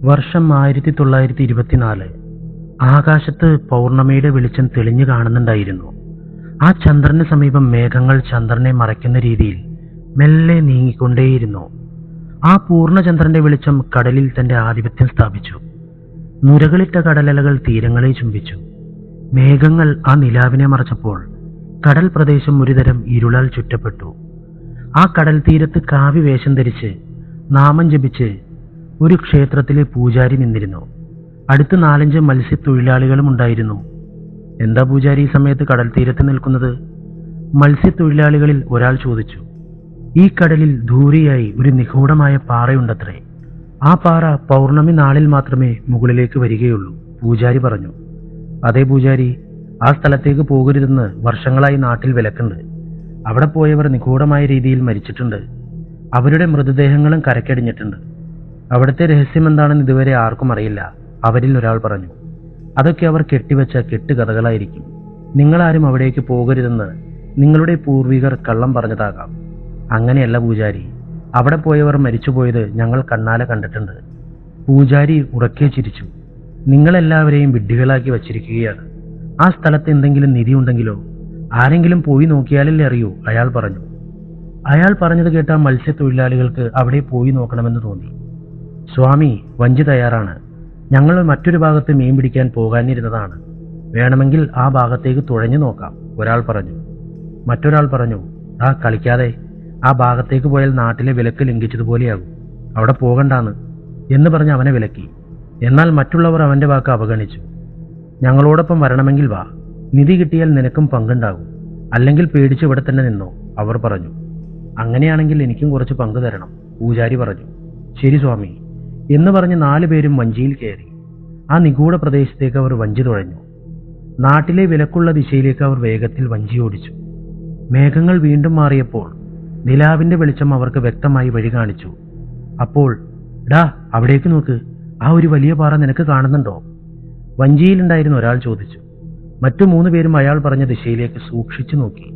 വർഷം 1924. ആകാശത്ത് പൗർണമിയുടെ വെളിച്ചം തെളിഞ്ഞു കാണുന്നുണ്ടായിരുന്നു. ആ ചന്ദ്രന് സമീപം മേഘങ്ങൾ ചന്ദ്രനെ മറയ്ക്കുന്ന രീതിയിൽ മെല്ലെ നീങ്ങിക്കൊണ്ടേയിരുന്നു. ആ പൂർണ്ണചന്ദ്രന്റെ വെളിച്ചം കടലിൽ തന്റെ ആധിപത്യം സ്ഥാപിച്ചു. നുരകളിട്ട കടലലകൾ തീരങ്ങളെ ചുംബിച്ചു. മേഘങ്ങൾ ആ നിലാവിനെ മറച്ചപ്പോൾ കടൽ പ്രദേശം ഒരുതരം ഇരുളാൽ ചുറ്റപ്പെട്ടു. ആ കടൽ തീരത്ത് കാവി വേഷം ധരിച്ച് നാമം ജപിച്ച് ഒരു ക്ഷേത്രത്തിലെ പൂജാരി നിന്നിരുന്നു. അടുത്ത് 4-5 മത്സ്യത്തൊഴിലാളികളും ഉണ്ടായിരുന്നു. എന്താ പൂജാരി ഈ സമയത്ത് കടൽ തീരത്ത് നിൽക്കുന്നത്? മത്സ്യത്തൊഴിലാളികളിൽ ഒരാൾ ചോദിച്ചു. ഈ കടലിൽ ദൂരെയായി ഒരു നിഗൂഢമായ പാറയുണ്ടത്രേ. ആ പാറ പൗർണമി നാളിൽ മാത്രമേ മുകളിലേക്ക് വരികയുള്ളൂ, പൂജാരി പറഞ്ഞു. അതേ പൂജാരി, ആ സ്ഥലത്തേക്ക് പോകരുതെന്ന് വർഷങ്ങളായി നാട്ടിൽ വിലക്കുണ്ട്. അവിടെ പോയവർ നിഗൂഢമായ രീതിയിൽ മരിച്ചിട്ടുണ്ട്. അവരുടെ മൃതദേഹങ്ങളും കരക്കടിഞ്ഞിട്ടുണ്ട്. അവിടുത്തെ രഹസ്യം എന്താണെന്ന് ഇതുവരെ ആർക്കും അറിയില്ല, അവരിൽ ഒരാൾ പറഞ്ഞു. അതൊക്കെ അവർ കെട്ടിവെച്ച കെട്ടുകഥകളായിരിക്കും. നിങ്ങളാരും അവിടേക്ക് പോകരുതെന്ന് നിങ്ങളുടെ പൂർവികർ കള്ളം പറഞ്ഞതാകാം. അങ്ങനെയല്ല പൂജാരി, അവിടെ പോയവർ മരിച്ചുപോയത് ഞങ്ങൾ കണ്ണാലെ കണ്ടിട്ടുണ്ട്. പൂജാരി ഉറക്കെ ചിരിച്ചു. നിങ്ങളെല്ലാവരെയും വിഡ്ഢികളാക്കി വച്ചിരിക്കുകയാണ്. ആ സ്ഥലത്ത് എന്തെങ്കിലും നിധി ഉണ്ടെങ്കിലോ? ആരെങ്കിലും പോയി നോക്കിയാലല്ലേ അറിയൂ, അയാൾ പറഞ്ഞു. അയാൾ പറഞ്ഞത് കേട്ട മത്സ്യത്തൊഴിലാളികൾക്ക് അവിടെ പോയി നോക്കണമെന്ന് തോന്നി. സ്വാമി, വഞ്ചി തയ്യാറാണ്. ഞങ്ങൾ മറ്റൊരു ഭാഗത്ത് മീൻ പിടിക്കാൻ പോകാനിരുന്നതാണ്. വേണമെങ്കിൽ ആ ഭാഗത്തേക്ക് തുഴഞ്ഞു നോക്കാം, ഒരാൾ പറഞ്ഞു. മറ്റൊരാൾ പറഞ്ഞു, കളിക്കാതെ, ആ ഭാഗത്തേക്ക് പോയാൽ നാട്ടിലെ വിലക്ക് ലംഘിച്ചതുപോലെയാകും. അവിടെ പോകണ്ടാന്ന് എന്ന് പറഞ്ഞ് അവനെ വിലക്കി. എന്നാൽ മറ്റുള്ളവർ അവന്റെ വാക്ക് അവഗണിച്ചു. ഞങ്ങളോടൊപ്പം വരണമെങ്കിൽ വാ, നിധി കിട്ടിയാൽ നിനക്കും പങ്കുണ്ടാകും. അല്ലെങ്കിൽ പേടിച്ച് ഇവിടെ തന്നെ നിന്നോ, അവർ പറഞ്ഞു. അങ്ങനെയാണെങ്കിൽ എനിക്കും കുറച്ച് പങ്ക് തരണം, പൂജാരി പറഞ്ഞു. ശരി സ്വാമി എന്ന് പറഞ്ഞ് 4 പേരും വഞ്ചിയിൽ കയറി. ആ നിഗൂഢ പ്രദേശത്തേക്ക് അവർ വഞ്ചി തുഴഞ്ഞു. നാട്ടിലെ വിലക്കുള്ള ദിശയിലേക്ക് അവർ വേഗത്തിൽ വഞ്ചി ഓടിച്ചു. മേഘങ്ങൾ വീണ്ടും മാറിയപ്പോൾ നിലാവിന്റെ വെളിച്ചം അവർക്ക് വ്യക്തമായി വഴി കാണിച്ചു. അപ്പോൾ അവിടേക്ക് നോക്ക്, ആ ഒരു വലിയ പാറ നിനക്ക് കാണുന്നുണ്ടോ? വഞ്ചിയിലുണ്ടായിരുന്ന ഒരാൾ ചോദിച്ചു. മറ്റു 3 പേരും അയാൾ പറഞ്ഞ ദിശയിലേക്ക് സൂക്ഷിച്ചു നോക്കി.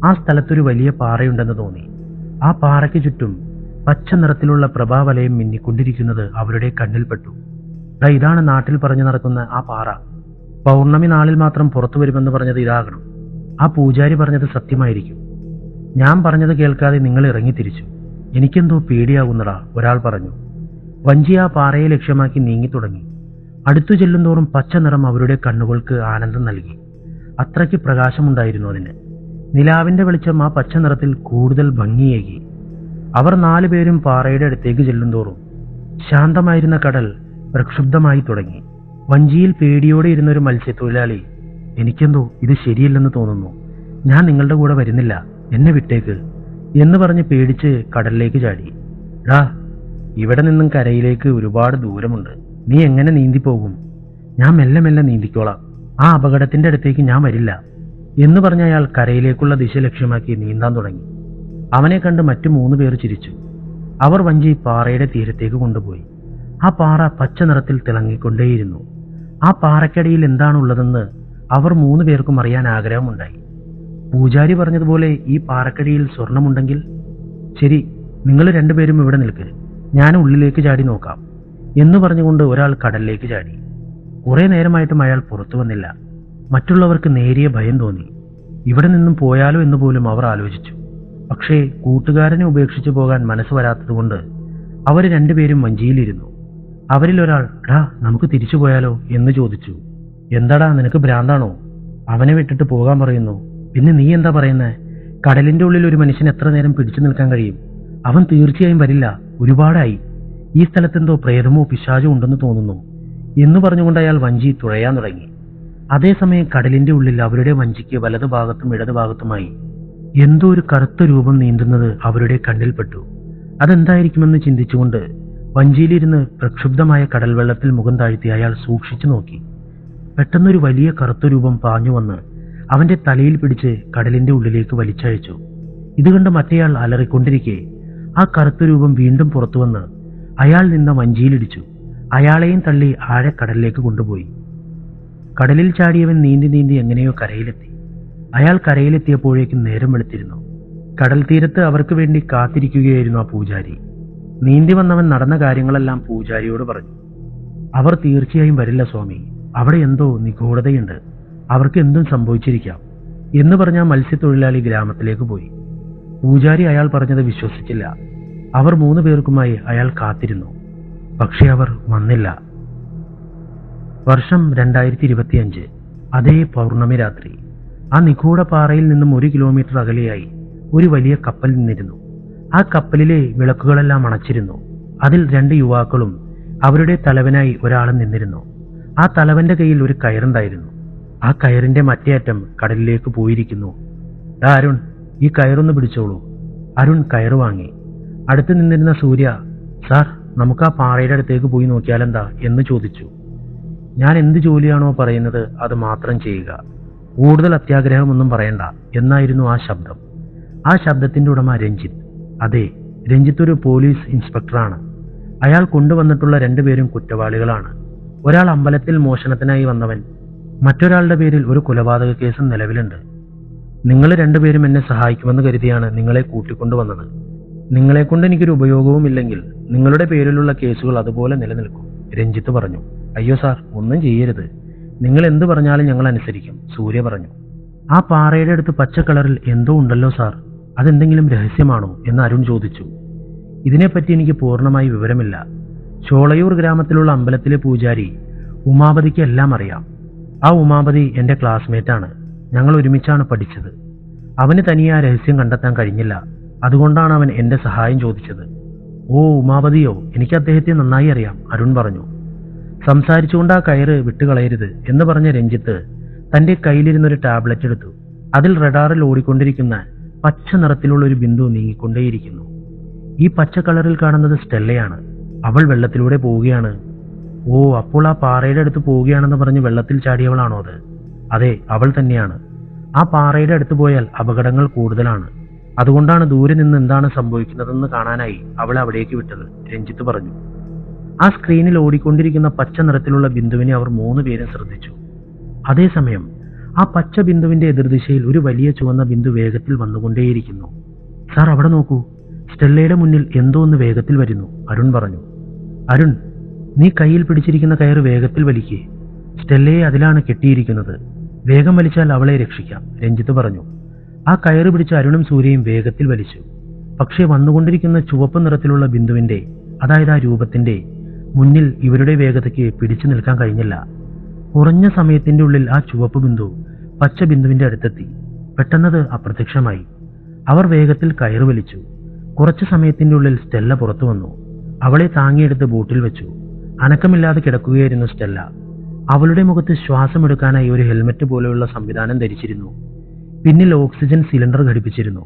ആ സ്ഥലത്തൊരു വലിയ പാറയുണ്ടെന്ന് തോന്നി. ആ പാറയ്ക്ക് ചുറ്റും പച്ച നിറത്തിലുള്ള പ്രഭാവലയം മിന്നിക്കൊണ്ടിരിക്കുന്നത് അവരുടെ കണ്ണിൽപ്പെട്ടു. ഇതാണ് നാട്ടിൽ പറഞ്ഞു നടക്കുന്ന ആ പാറ. പൗർണമി നാളിൽ മാത്രം പുറത്തു വരുമെന്ന് പറഞ്ഞത് ഇതാകണം. ആ പൂജാരി പറഞ്ഞത് സത്യമായിരിക്കും. ഞാൻ പറഞ്ഞത് കേൾക്കാതെ നിങ്ങൾ ഇറങ്ങി തിരിച്ചു. എനിക്കെന്തോ പേടിയാകുന്നടാ, ഒരാൾ പറഞ്ഞു. വഞ്ചി ആ പാറയെ ലക്ഷ്യമാക്കി നീങ്ങി തുടങ്ങി. അടുത്തു ചെല്ലുന്തോറും പച്ച നിറം അവരുടെ കണ്ണുകൾക്ക് ആനന്ദം നൽകി. അത്രയ്ക്ക് പ്രകാശമുണ്ടായിരുന്നു അതിന്. നിലാവിന്റെ വെളിച്ചം ആ പച്ച നിറത്തിൽ കൂടുതൽ ഭംഗിയേകി. അവർ 4 പേരും പാറയുടെ അടുത്തേക്ക് ചെല്ലുന്തോറും ശാന്തമായിരുന്ന കടൽ പ്രക്ഷുബ്ധമായി തുടങ്ങി. വഞ്ചിയിൽ പേടിയോടെ ഇരുന്നൊരു മത്സ്യത്തൊഴിലാളി, എനിക്കെന്തോ ഇത് ശരിയല്ലെന്ന് തോന്നുന്നു. ഞാൻ നിങ്ങളുടെ കൂടെ വരുന്നില്ല, എന്നെ വിട്ടേക്ക് എന്ന് പറഞ്ഞ് പേടിച്ച് കടലിലേക്ക് ചാടി. ഇവിടെ നിന്നും കരയിലേക്ക് ഒരുപാട് ദൂരമുണ്ട്. നീ എങ്ങനെ നീന്തിപ്പോകും? ഞാൻ മെല്ലെ മെല്ലെ നീന്തിക്കോളാം. ആ അപകടത്തിന്റെ അടുത്തേക്ക് ഞാൻ വരില്ല എന്ന് പറഞ്ഞ അയാൾ കരയിലേക്കുള്ള ദിശ ലക്ഷ്യമാക്കി നീന്താൻ തുടങ്ങി. അവനെ കണ്ട് മറ്റു 3 പേർ ചിരിച്ചു. അവർ വഞ്ചി പാറയുടെ തീരത്തേക്ക് കൊണ്ടുപോയി. ആ പാറ പച്ച നിറത്തിൽ തിളങ്ങിക്കൊണ്ടേയിരുന്നു. ആ പാറയ്ക്കടിയിൽ എന്താണുള്ളതെന്ന് അവർ 3 പേർക്കും അറിയാൻ ആഗ്രഹമുണ്ടായി. പൂജാരി പറഞ്ഞതുപോലെ ഈ പാറക്കടിയിൽ സ്വർണമുണ്ടെങ്കിൽ? ശരി, നിങ്ങൾ 2 പേരും ഇവിടെ നിൽക്ക്, ഞാൻ ഉള്ളിലേക്ക് ചാടി നോക്കാം എന്ന് പറഞ്ഞുകൊണ്ട് ഒരാൾ കടലിലേക്ക് ചാടി. കുറെ നേരമായിട്ടും അയാൾ പുറത്തു വന്നില്ല. മറ്റുള്ളവർക്ക് നേരിയ ഭയം തോന്നി. ഇവിടെ നിന്നും പോയാലോ എന്ന് പോലും അവർ ആലോചിച്ചു. പക്ഷേ കൂട്ടുകാരനെ ഉപേക്ഷിച്ചു പോകാൻ മനസ്സ് വരാത്തതുകൊണ്ട് അവർ 2 പേരും വഞ്ചിയിലിരുന്നു. അവരിൽ ഒരാൾ, നമുക്ക് തിരിച്ചു പോയാലോ എന്ന് ചോദിച്ചു. എന്താടാ, നിനക്ക് ഭ്രാന്താണോ? അവനെ വിട്ടിട്ട് പോകാൻ പറയുന്നു. പിന്നെ നീ എന്താ പറയുന്നേ? കടലിന്റെ ഉള്ളിൽ ഒരു മനുഷ്യൻ എത്ര നേരം പിടിച്ചു നിൽക്കാൻ കഴിയും? അവൻ തീർച്ചയായും വരില്ല, ഒരുപാടായി. ഈ സ്ഥലത്തെന്തോ പ്രേതമോ പിശാചോ ഉണ്ടെന്ന് തോന്നുന്നു എന്ന് പറഞ്ഞുകൊണ്ട് അയാൾ വഞ്ചി തുഴയാൻ തുടങ്ങി. അതേസമയം കടലിന്റെ ഉള്ളിൽ അവരുടെ വഞ്ചിക്ക് വലതുഭാഗത്തും ഇടതുഭാഗത്തുമായി എന്തോ ഒരു കറുത്ത രൂപം നീന്തുന്നത് അവരുടെ കണ്ണിൽപ്പെട്ടു. അതെന്തായിരിക്കുമെന്ന് ചിന്തിച്ചുകൊണ്ട് വഞ്ചിയിലിരുന്ന് പ്രക്ഷുബ്ധമായ കടൽ വെള്ളത്തിൽ മുഖം താഴ്ത്തി അയാൾ സൂക്ഷിച്ചു നോക്കി. പെട്ടെന്നൊരു വലിയ കറുത്ത രൂപം പാഞ്ഞു വന്ന് അവന്റെ തലയിൽ പിടിച്ച് കടലിന്റെ ഉള്ളിലേക്ക് വലിച്ചയച്ചു. ഇത് കണ്ട് മറ്റേയാൾ അലറിക്കൊണ്ടിരിക്കെ ആ കറുത്ത രൂപം വീണ്ടും പുറത്തുവന്ന് അയാൾ നിന്ന വഞ്ചിയിലിടിച്ചു. അയാളെയും തള്ളി ആഴെ കടലിലേക്ക് കൊണ്ടുപോയി. കടലിൽ ചാടിയവൻ നീന്തി നീന്തി എങ്ങനെയോ കരയിലെത്തി. അയാൾ കരയിലെത്തിയപ്പോഴേക്കും നേരം വെളുത്തിരുന്നു. കടൽ തീരത്ത് അവർക്ക് വേണ്ടി കാത്തിരിക്കുകയായിരുന്നു ആ പൂജാരി. നീന്തി വന്നവൻ നടന്ന കാര്യങ്ങളെല്ലാം പൂജാരിയോട് പറഞ്ഞു. അവർ തീർച്ചയായും വരില്ല സ്വാമി. അവിടെ എന്തോ നിഗൂഢതയുണ്ട്. അവർക്ക് എന്തും സംഭവിച്ചിരിക്കാം എന്ന് പറഞ്ഞ മത്സ്യത്തൊഴിലാളി ഗ്രാമത്തിലേക്ക് പോയി. പൂജാരി അയാൾ പറഞ്ഞത് വിശ്വസിച്ചില്ല. അവർ 3 പേർക്കുമായി അയാൾ കാത്തിരുന്നു. പക്ഷെ അവർ വന്നില്ല. വർഷം 2025. അതേ പൗർണമി രാത്രി ആ നിഗൂഢ പാറയിൽ നിന്നും 1 കിലോമീറ്റർ അകലെയായി ഒരു വലിയ കപ്പൽ നിന്നിരുന്നു. ആ കപ്പലിലെ വിളക്കുകളെല്ലാം അണച്ചിരുന്നു. അതിൽ 2 യുവാക്കളും അവരുടെ തലവനായി ഒരാളും നിന്നിരുന്നു. ആ തലവന്റെ കയ്യിൽ ഒരു കയറുണ്ടായിരുന്നു. ആ കയറിന്റെ മറ്റേ അറ്റം കടലിലേക്ക് പോയിരിക്കുന്നു. അരുൺ, ഈ കയറൊന്ന് പിടിച്ചോളൂ. അരുൺ കയറ് വാങ്ങി. അടുത്ത് നിന്നിരുന്ന സൂര്യ, സാർ, നമുക്ക് ആ പാറയുടെ അടുത്തേക്ക് പോയി നോക്കിയാലെന്താ എന്ന് ചോദിച്ചു. ഞാൻ എന്ത് ജോലിയാണോ പറയുന്നത് അത് മാത്രം ചെയ്യുക, കൂടുതൽ അത്യാഗ്രഹമൊന്നും പറയണ്ട എന്നായിരുന്നു ആ ശബ്ദം. ആ ശബ്ദത്തിന്റെ ഉടമ രഞ്ജിത്ത്. അതെ, രഞ്ജിത്ത് ഒരു പോലീസ് ഇൻസ്പെക്ടറാണ്. അയാൾ കൊണ്ടുവന്നിട്ടുള്ള 2 പേരും കുറ്റവാളികളാണ്. ഒരാൾ അമ്പലത്തിൽ മോഷണത്തിനായി വന്നവൻ, മറ്റൊരാളുടെ പേരിൽ ഒരു കൊലപാതക കേസും നിലവിലുണ്ട്. നിങ്ങൾ 2 പേരും എന്നെ സഹായിക്കുമെന്ന് കരുതിയാണ് നിങ്ങളെ കൂട്ടിക്കൊണ്ടുവന്നത്. നിങ്ങളെക്കൊണ്ട് എനിക്കൊരു ഉപയോഗവുമില്ലെങ്കിൽ നിങ്ങളുടെ പേരിലുള്ള കേസുകൾ അതുപോലെ നിലനിൽക്കും, രഞ്ജിത്ത് പറഞ്ഞു. അയ്യോ സാർ, ഒന്നും ചെയ്യരുത്. നിങ്ങൾ എന്ത് പറഞ്ഞാലും ഞങ്ങൾ അനുസരിക്കും, സൂര്യ പറഞ്ഞു. ആ പാറയുടെ അടുത്ത് പച്ച കളറിൽ എന്തോ ഉണ്ടല്ലോ സാർ, അതെന്തെങ്കിലും രഹസ്യമാണോ എന്ന് അരുൺ ചോദിച്ചു. ഇതിനെപ്പറ്റി എനിക്ക് പൂർണ്ണമായി വിവരമില്ല. ചോളയൂർ ഗ്രാമത്തിലുള്ള അമ്പലത്തിലെ പൂജാരി ഉമാപതിക്ക് എല്ലാം അറിയാം. ആ ഉമാപതി എന്റെ ക്ലാസ്മേറ്റാണ്. ഞങ്ങൾ ഒരുമിച്ചാണ് പഠിച്ചത്. അവന് തനിയെ ആ രഹസ്യം കണ്ടെത്താൻ കഴിഞ്ഞില്ല. അതുകൊണ്ടാണ് അവൻ എന്റെ സഹായം ചോദിച്ചത്. ഓ, ഉമാപതിയോ? എനിക്ക് അദ്ദേഹത്തെ നന്നായി അറിയാം, അരുൺ പറഞ്ഞു. സംസാരിച്ചുകൊണ്ട് ആ കയറ് വിട്ടുകളയരുത് എന്ന് പറഞ്ഞ രഞ്ജിത്ത് തന്റെ കയ്യിലിരുന്നൊരു ടാബ്ലറ്റ് എടുത്തു. അതിൽ റഡാറിൽ ഓടിക്കൊണ്ടിരിക്കുന്ന പച്ച നിറത്തിലുള്ള ഒരു ബിന്ദു നീങ്ങിക്കൊണ്ടേയിരിക്കുന്നു. ഈ പച്ച കളറിൽ കാണുന്നത് സ്റ്റെല്ലയാണ്. അവൾ വെള്ളത്തിലൂടെ പോവുകയാണ്. ഓ, അപ്പോൾ ആ പാറയുടെ അടുത്ത് പോവുകയാണെന്ന് പറഞ്ഞ് വെള്ളത്തിൽ ചാടിയവളാണോ അത്? അതെ, അവൾ തന്നെയാണ്. ആ പാറയുടെ അടുത്ത് പോയാൽ അപകടങ്ങൾ കൂടുതലാണ്. അതുകൊണ്ടാണ് ദൂരെ നിന്ന് എന്താണ് സംഭവിക്കുന്നതെന്ന് കാണാനായി അവളെ അവിടേക്ക് വിട്ടത്, രഞ്ജിത്ത് പറഞ്ഞു. ആ സ്ക്രീനിൽ ഓടിക്കൊണ്ടിരിക്കുന്ന പച്ച നിറത്തിലുള്ള ബിന്ദുവിനെ അവർ 3 പേരും ശ്രദ്ധിച്ചു. അതേസമയം ആ പച്ച ബിന്ദുവിന്റെ എതിർദിശയിൽ ഒരു വലിയ ചുവന്ന ബിന്ദു വേഗത്തിൽ വന്നുകൊണ്ടേയിരിക്കുന്നു. സാർ, അവിടെ നോക്കൂ, സ്റ്റെല്ലയുടെ മുന്നിൽ എന്തോ ഒന്ന് വേഗത്തിൽ വരുന്നു, അരുൺ പറഞ്ഞു. അരുൺ, നീ കയ്യിൽ പിടിച്ചിരിക്കുന്ന കയറ് വേഗത്തിൽ വലിക്കേ. സ്റ്റെല്ലയെ അതിലാണ് കെട്ടിയിരിക്കുന്നത്. വേഗം വലിച്ചാൽ അവളെ രക്ഷിക്കാം, രഞ്ജിത്ത് പറഞ്ഞു. ആ കയറ് പിടിച്ച അരുണും സൂര്യയും വേഗത്തിൽ വലിച്ചു. പക്ഷേ വന്നുകൊണ്ടിരിക്കുന്ന ചുവപ്പ് നിറത്തിലുള്ള ബിന്ദുവിന്റെ, അതായത് ആ രൂപത്തിന്റെ മുന്നിൽ ഇവരുടെ വേഗതയ്ക്ക് പിടിച്ചു നിൽക്കാൻ കഴിഞ്ഞില്ല. കുറഞ്ഞ സമയത്തിന്റെ ഉള്ളിൽ ആ ചുവപ്പ് ബിന്ദു പച്ച ബിന്ദുവിന്റെ അടുത്തെത്തി. പെട്ടെന്നത് അപ്രത്യക്ഷമായി. അവർ വേഗത്തിൽ കയറ് വലിച്ചു. കുറച്ചു സമയത്തിന്റെ ഉള്ളിൽ സ്റ്റെല്ല പുറത്തു വന്നു. അവളെ താങ്ങിയെടുത്ത് ബോട്ടിൽ വെച്ചു. അനക്കമില്ലാതെ കിടക്കുകയായിരുന്നു സ്റ്റെല്ല. അവളുടെ മുഖത്ത് ശ്വാസമെടുക്കാനായി ഒരു ഹെൽമറ്റ് പോലെയുള്ള സംവിധാനം ധരിച്ചിരുന്നു. പിന്നിൽ ഓക്സിജൻ സിലിണ്ടർ ഘടിപ്പിച്ചിരുന്നു.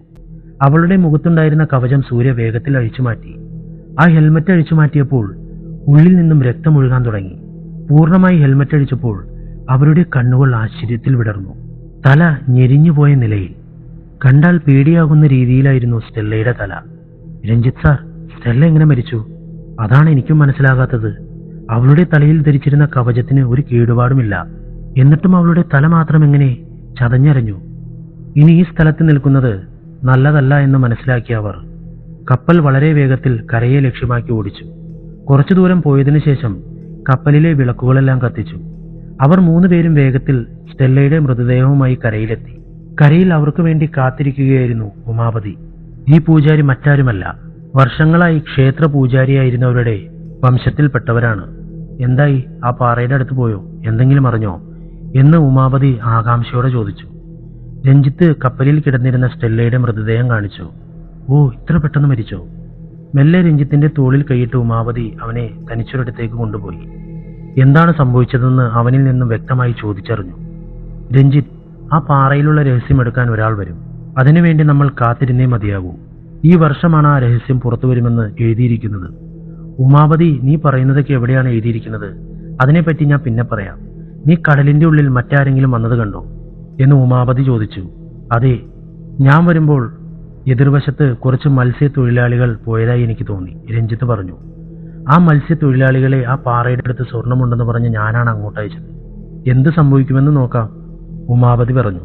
അവളുടെ മുഖത്തുണ്ടായിരുന്ന കവചം സൂര്യ വേഗത്തിൽ അഴിച്ചുമാറ്റി. ആ ഹെൽമറ്റ് അഴിച്ചുമാറ്റിയപ്പോൾ ഉള്ളിൽ നിന്നും രക്തമൊഴുകാൻ തുടങ്ങി. പൂർണ്ണമായി ഹെൽമറ്റ് അഴിച്ചപ്പോൾ അവരുടെ കണ്ണുകൾ ആശ്ചര്യത്തിൽ വിടർന്നു. തല ഞെരിഞ്ഞുപോയ നിലയിൽ, കണ്ടാൽ പേടിയാകുന്ന രീതിയിലായിരുന്നു സ്റ്റെല്ലയുടെ തല. രഞ്ജിത്ത് സാർ, സ്റ്റെല്ല എങ്ങനെ മരിച്ചു? അതാണ് എനിക്കും മനസ്സിലാകാത്തത്. അവളുടെ തലയിൽ ധരിച്ചിരുന്ന കവചത്തിന് ഒരു കേടുപാടുമില്ല. എന്നിട്ടും അവളുടെ തല മാത്രം എങ്ങനെ ചതഞ്ഞരഞ്ഞു? ഇനി ഈ സ്ഥലത്ത് നിൽക്കുന്നത് നല്ലതല്ല എന്ന് മനസ്സിലാക്കിയ അവർ കപ്പൽ വളരെ വേഗത്തിൽ കരയെ ലക്ഷ്യമാക്കി ഓടിച്ചു. കുറച്ചു ദൂരം പോയതിനു ശേഷം കപ്പലിലെ വിളക്കുകളെല്ലാം കത്തിച്ചു. അവർ 3 പേരും വേഗത്തിൽ സ്റ്റെല്ലയുടെ മൃതദേഹവുമായി കരയിലെത്തി. കരയിൽ അവർക്ക് വേണ്ടി കാത്തിരിക്കുകയായിരുന്നു ഉമാപതി. ഈ പൂജാരി മറ്റാരുമല്ല, വർഷങ്ങളായി ക്ഷേത്ര പൂജാരിയായിരുന്നവരുടെ വംശത്തിൽപ്പെട്ടവരാണ്. എന്തായി, ആ പാറയുടെ അടുത്ത് പോയോ? എന്തെങ്കിലും അറിഞ്ഞോ എന്ന് ഉമാപതി ആകാംക്ഷയോടെ ചോദിച്ചു. രഞ്ജിത്ത് കപ്പലിൽ കിടന്നിരുന്ന സ്റ്റെല്ലയുടെ മൃതദേഹം കാണിച്ചു. ഓ, ഇത്ര പെട്ടെന്ന് മരിച്ചോ? മെല്ലെ രഞ്ജിത്തിന്റെ തോളിൽ കൈയിട്ട് ഉമാപതി അവനെ തനിച്ചൊരിടത്തേക്ക് കൊണ്ടുപോയി. എന്താണ് സംഭവിച്ചതെന്ന് അവനിൽ നിന്നും വ്യക്തമായി ചോദിച്ചറിഞ്ഞു. രഞ്ജിത്ത്, ആ പാറയിലുള്ള രഹസ്യം എടുക്കാൻ ഒരാൾ വരും. അതിനുവേണ്ടി നമ്മൾ കാത്തിരുന്നേ മതിയാകൂ. ഈ വർഷമാണ് ആ രഹസ്യം പുറത്തു വരുമെന്ന് എഴുതിയിരിക്കുന്നത്. ഉമാപതി, നീ പറയുന്നതൊക്കെ എവിടെയാണ് എഴുതിയിരിക്കുന്നത്? അതിനെപ്പറ്റി ഞാൻ പിന്നെ പറയാം. നീ കടലിന്റെ ഉള്ളിൽ മറ്റാരെങ്കിലും വന്നത് കണ്ടോ എന്ന് ഉമാപതി ചോദിച്ചു. അതെ, ഞാൻ വരുമ്പോൾ എതിർവശത്ത് കുറച്ച് മത്സ്യത്തൊഴിലാളികൾ പോയതായി എനിക്ക് തോന്നി, രഞ്ജിത്ത് പറഞ്ഞു. ആ മത്സ്യത്തൊഴിലാളികളെ ആ പാറയുടെ അടുത്ത് സ്വർണമുണ്ടെന്ന് പറഞ്ഞ് ഞാനാണ് അങ്ങോട്ട് അയച്ചത്. എന്ത് സംഭവിക്കുമെന്ന് നോക്കാം, ഉമാപതി പറഞ്ഞു.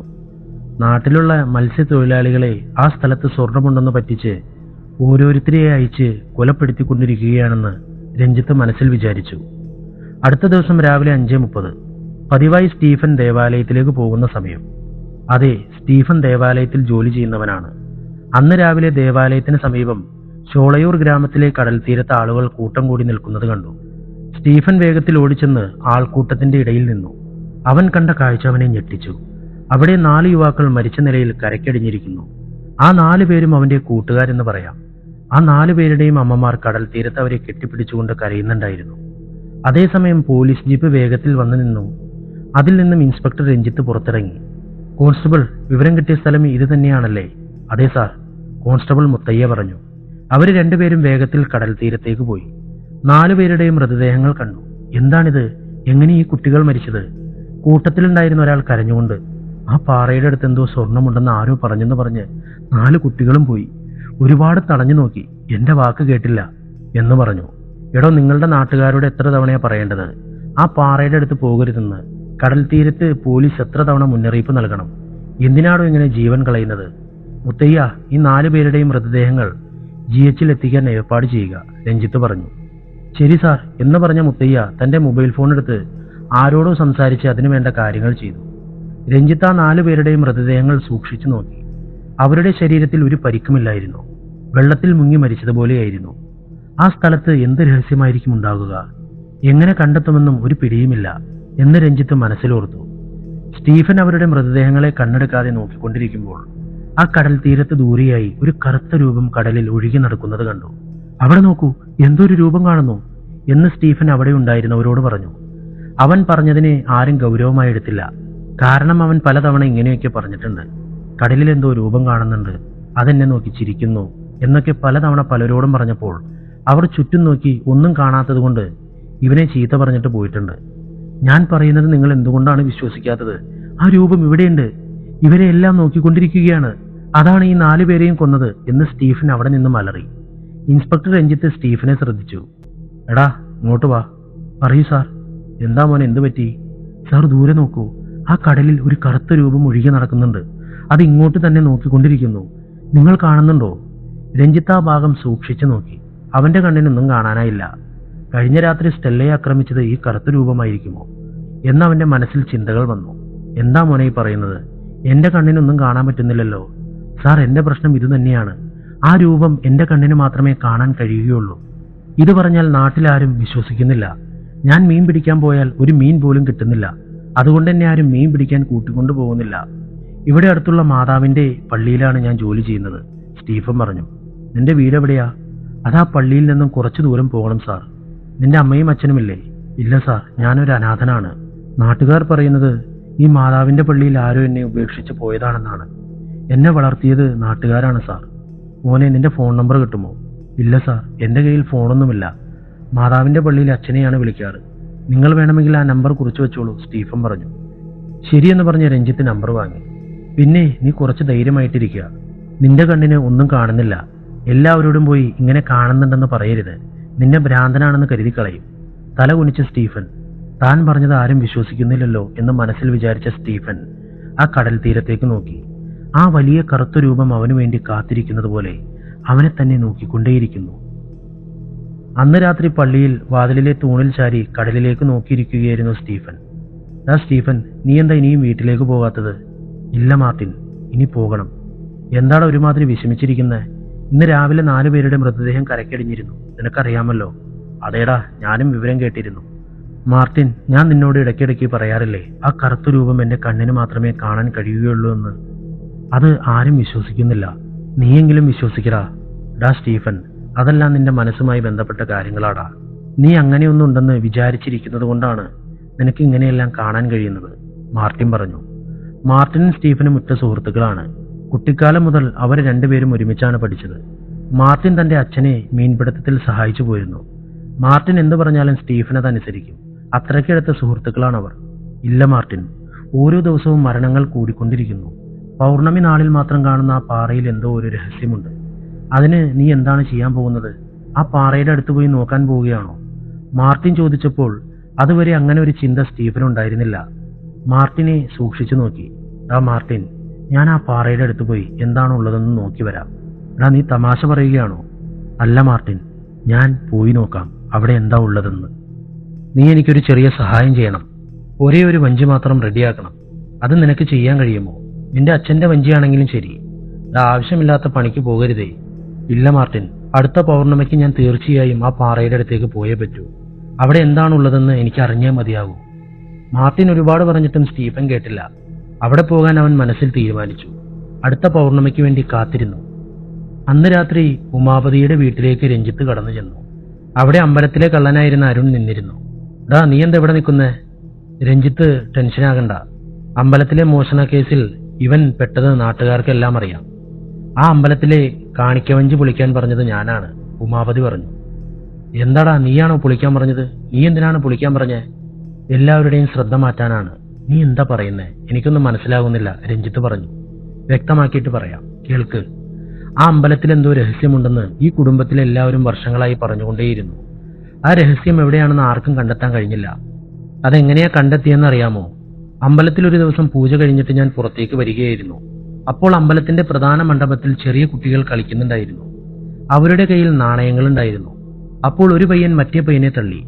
നാട്ടിലുള്ള മത്സ്യത്തൊഴിലാളികളെ ആ സ്ഥലത്ത് സ്വർണമുണ്ടെന്ന് പറ്റിച്ച് ഓരോരുത്തരെ അയച്ച് കൊലപ്പെടുത്തിക്കൊണ്ടിരിക്കുകയാണെന്ന് രഞ്ജിത്ത് മനസ്സിൽ വിചാരിച്ചു. അടുത്ത ദിവസം രാവിലെ 5:30. പതിവായി സ്റ്റീഫൻ ദേവാലയത്തിലേക്ക് പോകുന്ന സമയം. അതെ, സ്റ്റീഫൻ ദേവാലയത്തിൽ ജോലി ചെയ്യുന്നവനാണ്. അന്ന് രാവിലെ ദേവാലയത്തിന് സമീപം ഷോളയൂർ ഗ്രാമത്തിലെ കടൽ തീരത്ത് ആളുകൾ കൂട്ടം കൂടി നിൽക്കുന്നത് കണ്ടു. സ്റ്റീഫൻ വേഗത്തിൽ ഓടിച്ചെന്ന് ആൾക്കൂട്ടത്തിന്റെ ഇടയിൽ നിന്നു. അവൻ കണ്ട കാഴ്ച അവനെ ഞെട്ടിച്ചു. അവിടെ 4 യുവാക്കൾ മരിച്ച നിലയിൽ കരയ്ക്കടിഞ്ഞിരിക്കുന്നു. ആ 4 പേരും അവന്റെ കൂട്ടുകാരെന്ന് പറയാം. ആ 4 പേരുടെയും അമ്മമാർ കടൽ തീരത്ത് അവരെ കെട്ടിപ്പിടിച്ചുകൊണ്ട് കരയുന്നുണ്ടായിരുന്നു. അതേസമയം പോലീസ് ജീപ്പ് വേഗത്തിൽ വന്നു നിന്നു. അതിൽ നിന്നും ഇൻസ്പെക്ടർ രഞ്ജിത്ത് പുറത്തിറങ്ങി. കോൺസ്റ്റബിൾ, വിവരം കിട്ടിയ സ്ഥലം ഇത് തന്നെയാണല്ലേ? അതെ സാർ, കോൺസ്റ്റബിൾ മുത്തയ്യ പറഞ്ഞു. അവർ 2 പേരും വേഗത്തിൽ കടൽ തീരത്തേക്ക് പോയി. 4 പേരുടെയും മൃതദേഹങ്ങൾ കണ്ടു. എന്താണിത്? എങ്ങനെ ഈ കുട്ടികൾ മരിച്ചത്? കൂട്ടത്തിലുണ്ടായിരുന്ന ഒരാൾ കരഞ്ഞുകൊണ്ട്, ആ പാറയുടെ അടുത്ത് എന്തോ സ്വർണമുണ്ടെന്ന് ആരോ പറഞ്ഞെന്ന് പറഞ്ഞ് 4 കുട്ടികളും പോയി. ഒരുപാട് തടഞ്ഞു നോക്കി, എന്റെ വാക്ക് കേട്ടില്ല എന്ന് പറഞ്ഞു. എടോ, നിങ്ങളുടെ നാട്ടുകാരോട് എത്ര തവണയാ പറയേണ്ടത്? ആ പാറയുടെ അടുത്ത് പോകരുതെന്ന്. കടൽ തീരത്ത് പോലീസ് എത്ര തവണ മുന്നറിയിപ്പ് നൽകണം? എന്തിനാണോ ഇങ്ങനെ ജീവൻ കളയുന്നത്? മുത്തയ്യ, ഈ 4 പേരുടെയും മൃതദേഹങ്ങൾ GH-ൽ എത്തിക്കാൻ ഏർപ്പാട് ചെയ്യുക, രഞ്ജിത്ത് പറഞ്ഞു. ശരി സാർ എന്ന് പറഞ്ഞ മുത്തയ്യ തന്റെ മൊബൈൽ ഫോൺ എടുത്ത് ആരോടോ സംസാരിച്ച് അതിനു വേണ്ട കാര്യങ്ങൾ ചെയ്തു. രഞ്ജിത്ത് ആ 4 പേരുടെയും മൃതദേഹങ്ങൾ സൂക്ഷിച്ചു നോക്കി. അവരുടെ ശരീരത്തിൽ ഒരു പരിക്കുമില്ലായിരുന്നു. വെള്ളത്തിൽ മുങ്ങി മരിച്ചതുപോലെയായിരുന്നു. ആ സ്ഥലത്ത് എന്ത് രഹസ്യമായിരിക്കും ഉണ്ടാകുക? എങ്ങനെ കണ്ടെത്തുമെന്നും ഒരു പിടിയുമില്ല എന്ന് രഞ്ജിത്ത് മനസ്സിലോർത്തു. സ്റ്റീഫൻ അവരുടെ മൃതദേഹങ്ങളെ കണ്ണെടുക്കാതെ നോക്കിക്കൊണ്ടിരിക്കുമ്പോൾ ആ കടൽ തീരത്ത് ദൂരെയായി ഒരു കറുത്ത രൂപം കടലിൽ ഒഴുകി നടക്കുന്നത് കണ്ടു. അവിടെ നോക്കൂ, എന്തൊരു രൂപം കാണുന്നു എന്ന് സ്റ്റീഫൻ അവിടെ ഉണ്ടായിരുന്നവരോട് പറഞ്ഞു. അവൻ പറഞ്ഞതിനെ ആരും ഗൗരവമായി എടുത്തില്ല. കാരണം അവൻ പലതവണ ഇങ്ങനെയൊക്കെ പറഞ്ഞിട്ടുണ്ട്. കടലിൽ എന്തോ രൂപം കാണുന്നുണ്ട്, അതെന്നെ നോക്കി ചിരിക്കുന്നു എന്നൊക്കെ പലതവണ പലരോടും പറഞ്ഞപ്പോൾ അവർ ചുറ്റും നോക്കി ഒന്നും കാണാത്തത് കൊണ്ട് ഇവനെ ചീത്ത പറഞ്ഞിട്ട് പോയിട്ടുണ്ട്. ഞാൻ പറയുന്നത് നിങ്ങൾ എന്തുകൊണ്ടാണ് വിശ്വസിക്കാത്തത്? ആ രൂപം ഇവിടെയുണ്ട്, ഇവരെ എല്ലാം നോക്കിക്കൊണ്ടിരിക്കുകയാണ്. അതാണ് ഈ 4 പേരെയും കൊന്നത് എന്ന് സ്റ്റീഫൻ അവിടെ നിന്നും അലറി. ഇൻസ്പെക്ടർ രഞ്ജിത്ത് സ്റ്റീഫനെ ശ്രദ്ധിച്ചു. എടാ, ഇങ്ങോട്ട് വാ. പറയൂ സാർ. എന്താ മോനെ, എന്ത് പറ്റി? സാർ, ദൂരെ നോക്കൂ, ആ കടലിൽ ഒരു കറുത്ത രൂപം ഒഴുകി നടക്കുന്നുണ്ട്. അത് ഇങ്ങോട്ട് തന്നെ നോക്കിക്കൊണ്ടിരിക്കുന്നു. നിങ്ങൾ കാണുന്നുണ്ടോ? രഞ്ജിത്ത് ആ ഭാഗം സൂക്ഷിച്ചു നോക്കി. അവന്റെ കണ്ണിനൊന്നും കാണാനായില്ല. കഴിഞ്ഞ രാത്രി സ്റ്റെല്ലയെ ആക്രമിച്ചത് ഈ കറുത്ത രൂപമായിരിക്കുമോ എന്നവന്റെ മനസ്സിൽ ചിന്തകൾ വന്നു. എന്താ മോനെ ഈ പറയുന്നത്? എന്റെ കണ്ണിനൊന്നും കാണാൻ പറ്റുന്നില്ലല്ലോ. സാർ, എന്റെ പ്രശ്നം ഇത് തന്നെയാണ്. ആ രൂപം എന്റെ കണ്ണിന് മാത്രമേ കാണാൻ കഴിയുകയുള്ളൂ. ഇത് പറഞ്ഞാൽ നാട്ടിലാരും വിശ്വസിക്കുന്നില്ല. ഞാൻ മീൻ പിടിക്കാൻ പോയാൽ ഒരു മീൻ പോലും കിട്ടുന്നില്ല. അതുകൊണ്ട് തന്നെ ആരും മീൻ പിടിക്കാൻ കൂട്ടിക്കൊണ്ടു പോകുന്നില്ല. ഇവിടെ അടുത്തുള്ള മാതാവിന്റെ പള്ളിയിലാണ് ഞാൻ ജോലി ചെയ്യുന്നത്, സ്റ്റീഫൻ പറഞ്ഞു. നിന്റെ വീട് എവിടെയാ? അതാ പള്ളിയിൽ നിന്നും കുറച്ചു ദൂരം പോകണം സാർ. നിന്റെ അമ്മയും അച്ഛനുമില്ലേ? ഇല്ല സാർ, ഞാനൊരു അനാഥനാണ്. നാട്ടുകാർ പറയുന്നത് ഈ മാതാവിന്റെ പള്ളിയിൽ ആരോ എന്നെ ഉപേക്ഷിച്ച് പോയതാണെന്നാണ്. എന്നെ വളർത്തിയത് നാട്ടുകാരാണ് സാർ. മോനെ, നിന്റെ ഫോൺ നമ്പർ കിട്ടുമോ? ഇല്ല സാർ, എന്റെ കയ്യിൽ ഫോണൊന്നുമില്ല. മാതാവിന്റെ പള്ളിയിൽ അച്ഛനെയാണ് വിളിക്കാറ്. നിങ്ങൾ വേണമെങ്കിൽ ആ നമ്പർ കുറിച്ചു വെച്ചോളൂ, സ്റ്റീഫൻ പറഞ്ഞു. ശരിയെന്ന് പറഞ്ഞ രഞ്ജിത്ത് നമ്പർ വാങ്ങി. പിന്നെ നീ കുറച്ച് ധൈര്യമായിട്ടിരിക്കുക. നിന്റെ കണ്ണിന് ഒന്നും കാണുന്നില്ല. എല്ലാവരോടും പോയി ഇങ്ങനെ കാണുന്നുണ്ടെന്ന് പറയരുത്. നിന്നെ ഭ്രാന്തനാണെന്ന് കരുതി കളയും. തല കുനിച്ച സ്റ്റീഫൻ. താൻ പറഞ്ഞത് ആരും വിശ്വസിക്കുന്നില്ലല്ലോ എന്ന് മനസ്സിൽ വിചാരിച്ച സ്റ്റീഫൻ ആ കടൽ തീരത്തേക്ക് നോക്കി. ആ വലിയ കറുത്ത രൂപം അവനു വേണ്ടി കാത്തിരിക്കുന്നത് പോലെ അവനെ തന്നെ നോക്കിക്കൊണ്ടേയിരിക്കുന്നു. അന്ന് രാത്രി പള്ളിയിൽ വാതിലിലെ തൂണിൽ ചാരി കടലിലേക്ക് നോക്കിയിരിക്കുകയായിരുന്നു സ്റ്റീഫൻ. സ്റ്റീഫൻ, നീ എന്താ ഇനിയും വീട്ടിലേക്ക് പോകാത്തത്? ഇല്ല മാർട്ടിൻ, ഇനി പോകണം. എന്താണ് ഒരുമാതിരി വിഷമിച്ചിരിക്കുന്നത്? ഇന്ന് രാവിലെ 4 പേരുടെ മൃതദേഹം കരക്കടിഞ്ഞിരുന്നു, നിനക്കറിയാമല്ലോ. അതേടാ, ഞാനും വിവരം കേട്ടിരുന്നു. മാർട്ടിൻ, ഞാൻ നിന്നോട് ഇടയ്ക്കിടയ്ക്ക് പറയാറില്ലേ, ആ കറുത്ത രൂപം എന്റെ കണ്ണിന് മാത്രമേ കാണാൻ കഴിയുകയുള്ളൂ എന്ന്. അത് ആരും വിശ്വസിക്കുന്നില്ല. നീയെങ്കിലും വിശ്വസിക്കടാ. സ്റ്റീഫൻ, അതെല്ലാം നിന്റെ മനസ്സുമായി ബന്ധപ്പെട്ട കാര്യങ്ങളാടാ. നീ അങ്ങനെയൊന്നും ഉണ്ടെന്ന് വിചാരിച്ചിരിക്കുന്നത് കൊണ്ടാണ് നിനക്ക് ഇങ്ങനെയെല്ലാം കാണാൻ കഴിയുന്നത്, മാർട്ടിൻ പറഞ്ഞു. മാർട്ടിനും സ്റ്റീഫനും ഉറ്റ സുഹൃത്തുക്കളാണ്. കുട്ടിക്കാലം മുതൽ അവർ 2 പേരും ഒരുമിച്ചാണ് പഠിച്ചത്. മാർട്ടിൻ തന്റെ അച്ഛനെ മീൻപിടുത്തത്തിൽ സഹായിച്ചു പോയിരുന്നു. മാർട്ടിൻ എന്ത് പറഞ്ഞാലും സ്റ്റീഫൻ അതനുസരിക്കും. അത്രയ്ക്കടുത്ത സുഹൃത്തുക്കളാണവർ. ഇല്ല മാർട്ടിൻ, ഓരോ ദിവസവും മരണങ്ങൾ കൂടിക്കൊണ്ടിരിക്കുന്നു. പൗർണമി നാളിൽ മാത്രം കാണുന്ന ആ പാറയിൽ എന്തോ ഒരു രഹസ്യമുണ്ട്. അതിന് നീ എന്താണ് ചെയ്യാൻ പോകുന്നത്? ആ പാറയുടെ അടുത്ത് പോയി നോക്കാൻ പോവുകയാണോ? മാർട്ടിൻ ചോദിച്ചപ്പോൾ അതുവരെ അങ്ങനെ ഒരു ചിന്ത സ്റ്റീഫനുണ്ടായിരുന്നില്ല. മാർട്ടിനെ സൂക്ഷിച്ചു നോക്കി. മാർട്ടിൻ, ഞാൻ ആ പാറയുടെ അടുത്ത് പോയി എന്താണോ ഉള്ളതെന്ന് നോക്കി വരാം. നീ തമാശ പറയുകയാണോ? അല്ല മാർട്ടിൻ, ഞാൻ പോയി നോക്കാം അവിടെ എന്താ ഉള്ളതെന്ന്. നീ എനിക്കൊരു ചെറിയ സഹായം ചെയ്യണം. ഒരേ ഒരു വഞ്ചി മാത്രം റെഡിയാക്കണം. അത് നിനക്ക് ചെയ്യാൻ കഴിയുമോ? നിന്റെ അച്ഛന്റെ വഞ്ചിയാണെങ്കിലും ശരി. അത് ആവശ്യമില്ലാത്ത പണിക്ക് പോകരുതേ. ഇല്ല മാർട്ടിൻ, അടുത്ത പൗർണമിക്ക് ഞാൻ തീർച്ചയായും ആ പാറയുടെ അടുത്തേക്ക് പോയേ പറ്റൂ. അവിടെ എന്താണുള്ളതെന്ന് എനിക്ക് അറിഞ്ഞേ മതിയാകൂ. മാർട്ടിൻ ഒരുപാട് പറഞ്ഞിട്ടും സ്റ്റീഫൻ കേട്ടില്ല. അവിടെ പോകാൻ അവൻ മനസ്സിൽ തീരുമാനിച്ചു. അടുത്ത പൗർണമിക്ക് വേണ്ടി കാത്തിരുന്നു. അന്ന് രാത്രി ഉമാപതിയുടെ വീട്ടിലേക്ക് രഞ്ജിത്ത് കടന്നു ചെന്നു. അവിടെ അമ്പലത്തിലെ കള്ളനായിരുന്ന അരുൺ നിന്നിരുന്നു. ഡാ, നീ എന്താ ഇവിടെ നിൽക്കുന്നേ? രഞ്ജിത്ത് ടെൻഷനാകണ്ട. അമ്പലത്തിലെ മോഷണ കേസിൽ ഇവൻ പെട്ടത് നാട്ടുകാർക്കെല്ലാം അറിയാം. ആ അമ്പലത്തിലെ കാണിക്കവഞ്ചി പൊളിക്കാൻ പറഞ്ഞത് ഞാനാണ്, ഉമാപതി പറഞ്ഞു. എന്താടാ, നീയാണോ പൊളിക്കാൻ പറഞ്ഞത്? നീ എന്തിനാണ് പൊളിക്കാൻ പറഞ്ഞേ? എല്ലാവരുടെയും ശ്രദ്ധ മാറ്റാനാണ്. നീ എന്താ പറയുന്നേ? എനിക്കൊന്നും മനസ്സിലാകുന്നില്ല, രഞ്ജിത്ത് പറഞ്ഞു. വ്യക്തമാക്കിയിട്ട് പറയാം, കേൾക്ക്. ആ അമ്പലത്തിൽ എന്തോ രഹസ്യമുണ്ടെന്ന് ഈ കുടുംബത്തിലെ എല്ലാവരും വർഷങ്ങളായി പറഞ്ഞുകൊണ്ടേയിരുന്നു. ആ രഹസ്യം എവിടെയാണെന്ന് ആർക്കും കണ്ടെത്താൻ കഴിഞ്ഞില്ല. അതെങ്ങനെയാ കണ്ടെത്തിയെന്ന് അറിയാമോ? അമ്പലത്തിൽ ഒരു ദിവസം പൂജ കഴിഞ്ഞിട്ട് ഞാൻ പുറത്തേക്ക് വരികയായിരുന്നു. അപ്പോൾ അമ്പലത്തിന്റെ പ്രധാന മണ്ഡപത്തിൽ ചെറിയ കുട്ടികൾ കളിക്കുന്നുണ്ടായിരുന്നു. അവരുടെ കയ്യിൽ നാണയങ്ങളുണ്ടായിരുന്നു. അപ്പോൾ ഒരു പയ്യൻ മറ്റേ പയ്യനെ തള്ളി.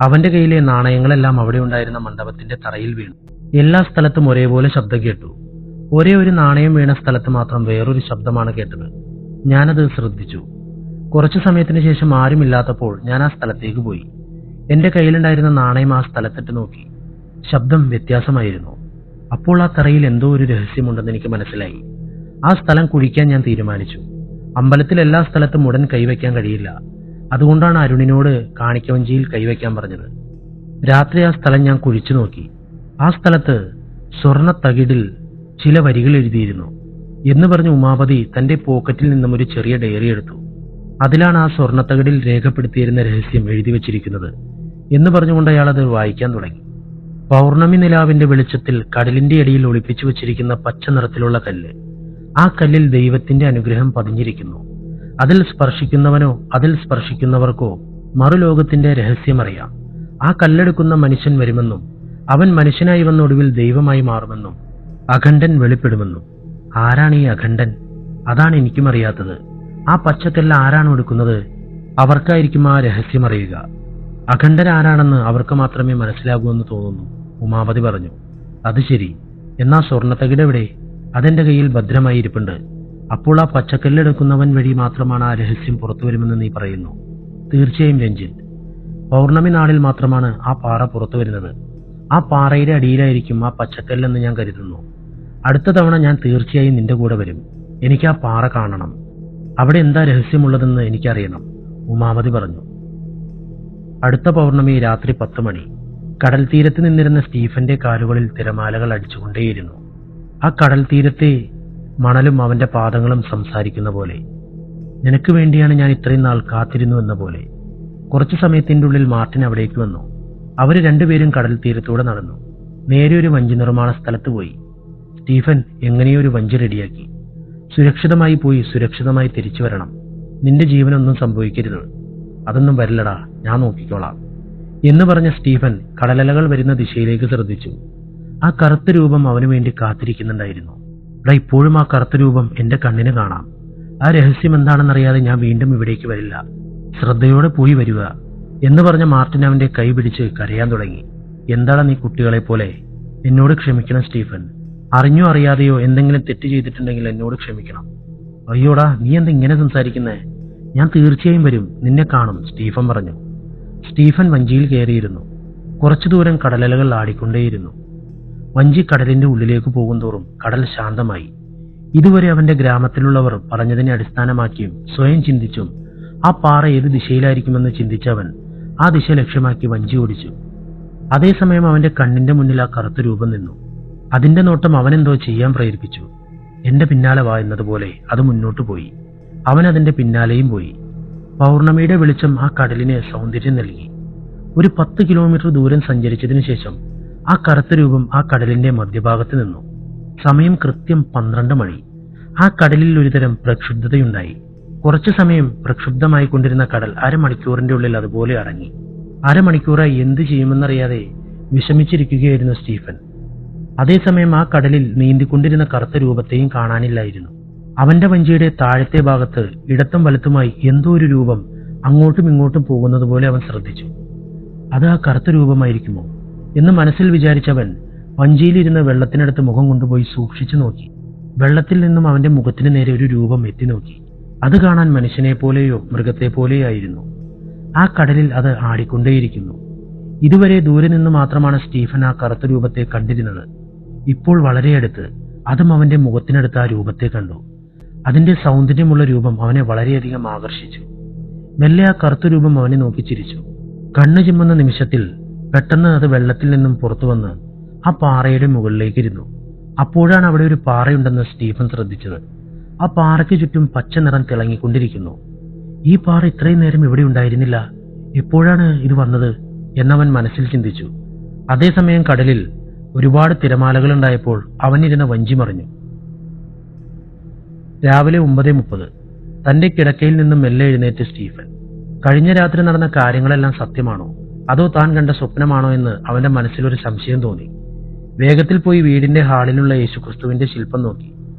അവന്റെ കയ്യിലെ നാണയങ്ങളെല്ലാം അവിടെ ഉണ്ടായിരുന്ന മണ്ഡപത്തിന്റെ തറയിൽ വീണു. എല്ലാ സ്ഥലത്തും ഒരേപോലെ ശബ്ദം കേട്ടു. ഒരേ ഒരു നാണയം വീണ സ്ഥലത്ത് മാത്രം വേറൊരു ശബ്ദമാണ് കേട്ടത്. ഞാനത് ശ്രദ്ധിച്ചു. കുറച്ചു സമയത്തിന് ശേഷം ആരുമില്ലാത്തപ്പോൾ ഞാൻ ആ സ്ഥലത്തേക്ക് പോയി. എന്റെ കയ്യിലുണ്ടായിരുന്ന നാണയം ആ സ്ഥലത്തിട്ട് നോക്കി. ശബ്ദം വ്യത്യാസമായിരുന്നു. അപ്പോൾ ആ തറയിൽ എന്തോ ഒരു രഹസ്യമുണ്ടെന്ന് എനിക്ക് മനസ്സിലായി. ആ സ്ഥലം കുഴിക്കാൻ ഞാൻ തീരുമാനിച്ചു. അമ്പലത്തിൽ എല്ലാ സ്ഥലത്തും ഉടൻ കൈവയ്ക്കാൻ കഴിയില്ല. അതുകൊണ്ടാണ് അരുണിനോട് കാണിക്കവഞ്ചിയിൽ കൈവയ്ക്കാൻ പറഞ്ഞത്. രാത്രി ആ സ്ഥലം ഞാൻ കുഴിച്ചു നോക്കി. ആ സ്ഥലത്ത് സ്വർണ്ണ തകിടിൽ ചില വരികൾ എഴുതിയിരുന്നു എന്ന് പറഞ്ഞ് ഉമാപതി തന്റെ പോക്കറ്റിൽ നിന്നും ഒരു ചെറിയ ഡയറി എടുത്തു. അതിലാണ് ആ സ്വർണ്ണത്തകിടിൽ രേഖപ്പെടുത്തിയിരുന്ന രഹസ്യം എഴുതി വച്ചിരിക്കുന്നത് എന്ന് പറഞ്ഞുകൊണ്ട് അയാൾ അത് വായിക്കാൻ തുടങ്ങി. പൗർണമി നിലാവിന്റെ വെളിച്ചത്തിൽ കടലിന്റെ അടിയിൽ ഒളിപ്പിച്ചു വച്ചിരിക്കുന്ന പച്ച നിറത്തിലുള്ള കല്ല്. ആ കല്ലിൽ ദൈവത്തിന്റെ അനുഗ്രഹം പതിഞ്ഞിരിക്കുന്നു. അതിൽ സ്പർശിക്കുന്നവനോ അതിൽ സ്പർശിക്കുന്നവർക്കോ മറുലോകത്തിന്റെ രഹസ്യമറിയാം. ആ കല്ലെടുക്കുന്ന മനുഷ്യൻ വരുമെന്നും അവൻ മനുഷ്യനായി വന്ന ഒടുവിൽ ദൈവമായി മാറുമെന്നും അഖണ്ഡൻ വെളിപ്പെടുമെന്നും. ആരാണ് ഈ അഖണ്ഡൻ? അതാണ് എനിക്കും അറിയാത്തത്. ആ പച്ചക്കല്ല് ആരാണ് എടുക്കുന്നത്? അവർക്കായിരിക്കും ആ രഹസ്യം അറിയുക. അഖണ്ഡൻ ആരാണെന്ന് അവർക്ക് മാത്രമേ മനസ്സിലാകൂ എന്ന് തോന്നുന്നു, ഉമാപതി പറഞ്ഞു. അത് ശരി. എന്നാ സ്വർണ്ണത്തകിടെവിടെ? അതെന്റെ കയ്യിൽ ഭദ്രമായി ഇരിപ്പുണ്ട്. അപ്പോൾ ആ പച്ചക്കല്ലെടുക്കുന്നവൻ വഴി മാത്രമാണ് ആ രഹസ്യം പുറത്തു വരുമെന്ന് നീ പറയുന്നു? തീർച്ചയായും രഞ്ജിത്ത്. പൗർണമി നാളിൽ മാത്രമാണ് ആ പാറ പുറത്തു വരുന്നത്. ആ പാറയുടെ അടിയിലായിരിക്കും ആ പച്ചക്കല്ലെന്ന് ഞാൻ കരുതുന്നു. അടുത്ത തവണ ഞാൻ തീർച്ചയായും നിന്റെ കൂടെ വരും. എനിക്ക് ആ പാറ കാണണം. അവിടെ എന്താ രഹസ്യമുള്ളതെന്ന് എനിക്കറിയണം, ഉമാപതി പറഞ്ഞു. അടുത്ത പൗർണമി രാത്രി 10 മണി. കടൽ തീരത്ത് നിന്നിരുന്ന സ്റ്റീഫന്റെ കാലുകളിൽ തിരമാലകൾ അടിച്ചുകൊണ്ടേയിരുന്നു. ആ കടൽ തീരത്തെ മണലും അവന്റെ പാദങ്ങളും സംസാരിക്കുന്ന പോലെ. നിനക്ക് വേണ്ടിയാണ് ഞാൻ ഇത്രയും നാൾ കാത്തിരുന്നു എന്ന പോലെ. കുറച്ചു സമയത്തിന്റെ ഉള്ളിൽ മാർട്ടിൻ അവിടേക്ക് വന്നു. അവര് രണ്ടുപേരും കടൽ തീരത്തൂടെ നടന്നു. നേരെ ഒരു വഞ്ചി നിർമ്മാണ സ്ഥലത്ത് പോയി. സ്റ്റീഫൻ എങ്ങനെയോ ഒരു വഞ്ചി റെഡിയാക്കി. സുരക്ഷിതമായി പോയി സുരക്ഷിതമായി തിരിച്ചു വരണം. നിന്റെ ജീവനൊന്നും സംഭവിക്കരുത്. അതൊന്നും വരില്ലടാ, ഞാൻ നോക്കിക്കോളാം എന്ന് പറഞ്ഞ സ്റ്റീഫൻ കടലലകൾ വരുന്ന ദിശയിലേക്ക് ശ്രദ്ധിച്ചു. ആ കറുത്ത രൂപം അവനു വേണ്ടി കാത്തിരിക്കുന്നുണ്ടായിരുന്നു. ഇപ്പോഴും ആ കറുത്ത രൂപം എന്റെ കണ്ണിന് കാണാം. ആ രഹസ്യം എന്താണെന്നറിയാതെ ഞാൻ വീണ്ടും ഇവിടേക്ക് വരില്ല. ശ്രദ്ധയോടെ പോയി വരിക എന്ന് പറഞ്ഞ മാർട്ടിൻ അവന്റെ കൈ പിടിച്ച് കരയാൻ തുടങ്ങി. എന്താണ് നീ കുട്ടികളെ പോലെ? എന്നോട് ക്ഷമിക്കണം സ്റ്റീഫൻ. അറിഞ്ഞോ അറിയാതെയോ എന്തെങ്കിലും തെറ്റ് ചെയ്തിട്ടുണ്ടെങ്കിൽ എന്നോട് ക്ഷമിക്കണം. അയ്യോടാ, നീ എന്താ ഇങ്ങനെ സംസാരിക്കുന്നേ? ഞാൻ തീർച്ചയായും വരും, നിന്നെ കാണും, സ്റ്റീഫൻ പറഞ്ഞു. സ്റ്റീഫൻ വഞ്ചിയിൽ കയറിയിരുന്നു. കുറച്ചു ദൂരം കടലലകൾ ആടിക്കൊണ്ടേയിരുന്നു. വഞ്ചി കടലിന്റെ ഉള്ളിലേക്ക് പോകുന്തോറും കടൽ ശാന്തമായി. ഇതുവരെ അവന്റെ ഗ്രാമത്തിലുള്ളവർ പറഞ്ഞതിനെ അടിസ്ഥാനമാക്കിയും സ്വയം ചിന്തിച്ചും ആ പാറ ഏത് ദിശയിലായിരിക്കുമെന്ന് ചിന്തിച്ചവൻ ആ ദിശ ലക്ഷ്യമാക്കി വഞ്ചി ഓടിച്ചു. അതേസമയം അവന്റെ കണ്ണിന്റെ മുന്നിൽ ആ കറുത്ത രൂപം നിന്നു. അതിന്റെ നോട്ടം അവനെന്തോ ചെയ്യാൻ പ്രേരിപ്പിച്ചു. എന്റെ പിന്നാലെ വാ എന്നതുപോലെ അത് മുന്നോട്ട് പോയി. അവൻ അതിന്റെ പിന്നാലെയും പോയി. പൗർണമിയുടെ വെളിച്ചം ആ കടലിന് സൗന്ദര്യം നൽകി. ഒരു 10 കിലോമീറ്റർ ദൂരം സഞ്ചരിച്ചതിനു ശേഷം ആ കറുത്ത രൂപം ആ കടലിന്റെ മധ്യഭാഗത്ത് നിന്നു. സമയം കൃത്യം 12 മണി. ആ കടലിൽ ഒരുതരം പ്രക്ഷുബ്ധതയുണ്ടായി. കുറച്ചു സമയം പ്രക്ഷുബ്ധമായി കൊണ്ടിരുന്ന കടൽ അരമണിക്കൂറിന്റെ ഉള്ളിൽ അതുപോലെ അടങ്ങി. അരമണിക്കൂറായി എന്തു ചെയ്യുമെന്നറിയാതെ വിഷമിച്ചിരിക്കുകയായിരുന്നു സ്റ്റീഫൻ. അതേസമയം ആ കടലിൽ നീന്തിക്കൊണ്ടിരുന്ന കറുത്ത രൂപത്തെയും കാണാനില്ലായിരുന്നു. അവന്റെ വഞ്ചിയുടെ താഴത്തെ ഭാഗത്ത് ഇടത്തും വലത്തുമായി എന്തോ ഒരു രൂപം അങ്ങോട്ടും ഇങ്ങോട്ടും പോകുന്നത് പോലെ അവൻ ശ്രദ്ധിച്ചു. അത് ആ കറുത്ത രൂപമായിരിക്കുമോ എന്ന് മനസ്സിൽ വിചാരിച്ചവൻ വഞ്ചിയിലിരുന്ന് വെള്ളത്തിനടുത്ത് മുഖം കൊണ്ടുപോയി സൂക്ഷിച്ചു നോക്കി. വെള്ളത്തിൽ നിന്നും അവന്റെ മുഖത്തിന് നേരെ ഒരു രൂപം എത്തി നോക്കി. അത് കാണാൻ മനുഷ്യനെ പോലെയോ മൃഗത്തെ പോലെയോ ആയിരുന്നു. ആ കടലിൽ അത് ആടിക്കൊണ്ടേയിരിക്കുന്നു. ഇതുവരെ ദൂരെ നിന്ന് മാത്രമാണ് സ്റ്റീഫൻ ആ കറുത്ത രൂപത്തെ കണ്ടിരുന്നത്. ഇപ്പോൾ വളരെ അടുത്ത് അതും അവന്റെ മുഖത്തിനടുത്ത് ആ രൂപത്തെ കണ്ടു. അതിന്റെ സൗന്ദര്യമുള്ള രൂപം അവനെ വളരെയധികം ആകർഷിച്ചു. മെല്ലെ ആ കറുത്ത രൂപം അവനെ നോക്കി ചിരിച്ചു. കണ്ണു ചിമ്മുന്ന നിമിഷത്തിൽ പെട്ടെന്ന് അത് വെള്ളത്തിൽ നിന്നും പുറത്തു വന്ന് ആ പാറയുടെ മുകളിലേക്ക് ഇരുന്നു. അപ്പോഴാണ് അവിടെ ഒരു പാറയുണ്ടെന്ന് സ്റ്റീഫൻ ശ്രദ്ധിച്ചത്. ആ പാറയ്ക്ക് ചുറ്റും പച്ച നിറം തിളങ്ങിക്കൊണ്ടിരിക്കുന്നു. ഈ പാറ ഇത്രയും നേരം ഇവിടെ ഉണ്ടായിരുന്നില്ല, എപ്പോഴാണ് ഇത് വന്നത് എന്നവൻ മനസ്സിൽ ചിന്തിച്ചു. അതേസമയം കടലിൽ ഒരുപാട് തിരമാലകൾ ഉണ്ടായപ്പോൾ അവനിരുന്ന വഞ്ചി മറിഞ്ഞു. രാവിലെ 9:30 തന്റെ കിടക്കയിൽ നിന്നും മെല്ലെ എഴുന്നേറ്റ് സ്റ്റീഫൻ. കഴിഞ്ഞ രാത്രി നടന്ന കാര്യങ്ങളെല്ലാം സത്യമാണോ അതോ താൻ കണ്ട സ്വപ്നമാണോ എന്ന് അവന്റെ മനസ്സിലൊരു സംശയം തോന്നി. വേഗത്തിൽ പോയി വീടിന്റെ ഹാളിലുള്ള യേശുക്രിസ്തുവിന്റെ ശില്പം നോക്കി.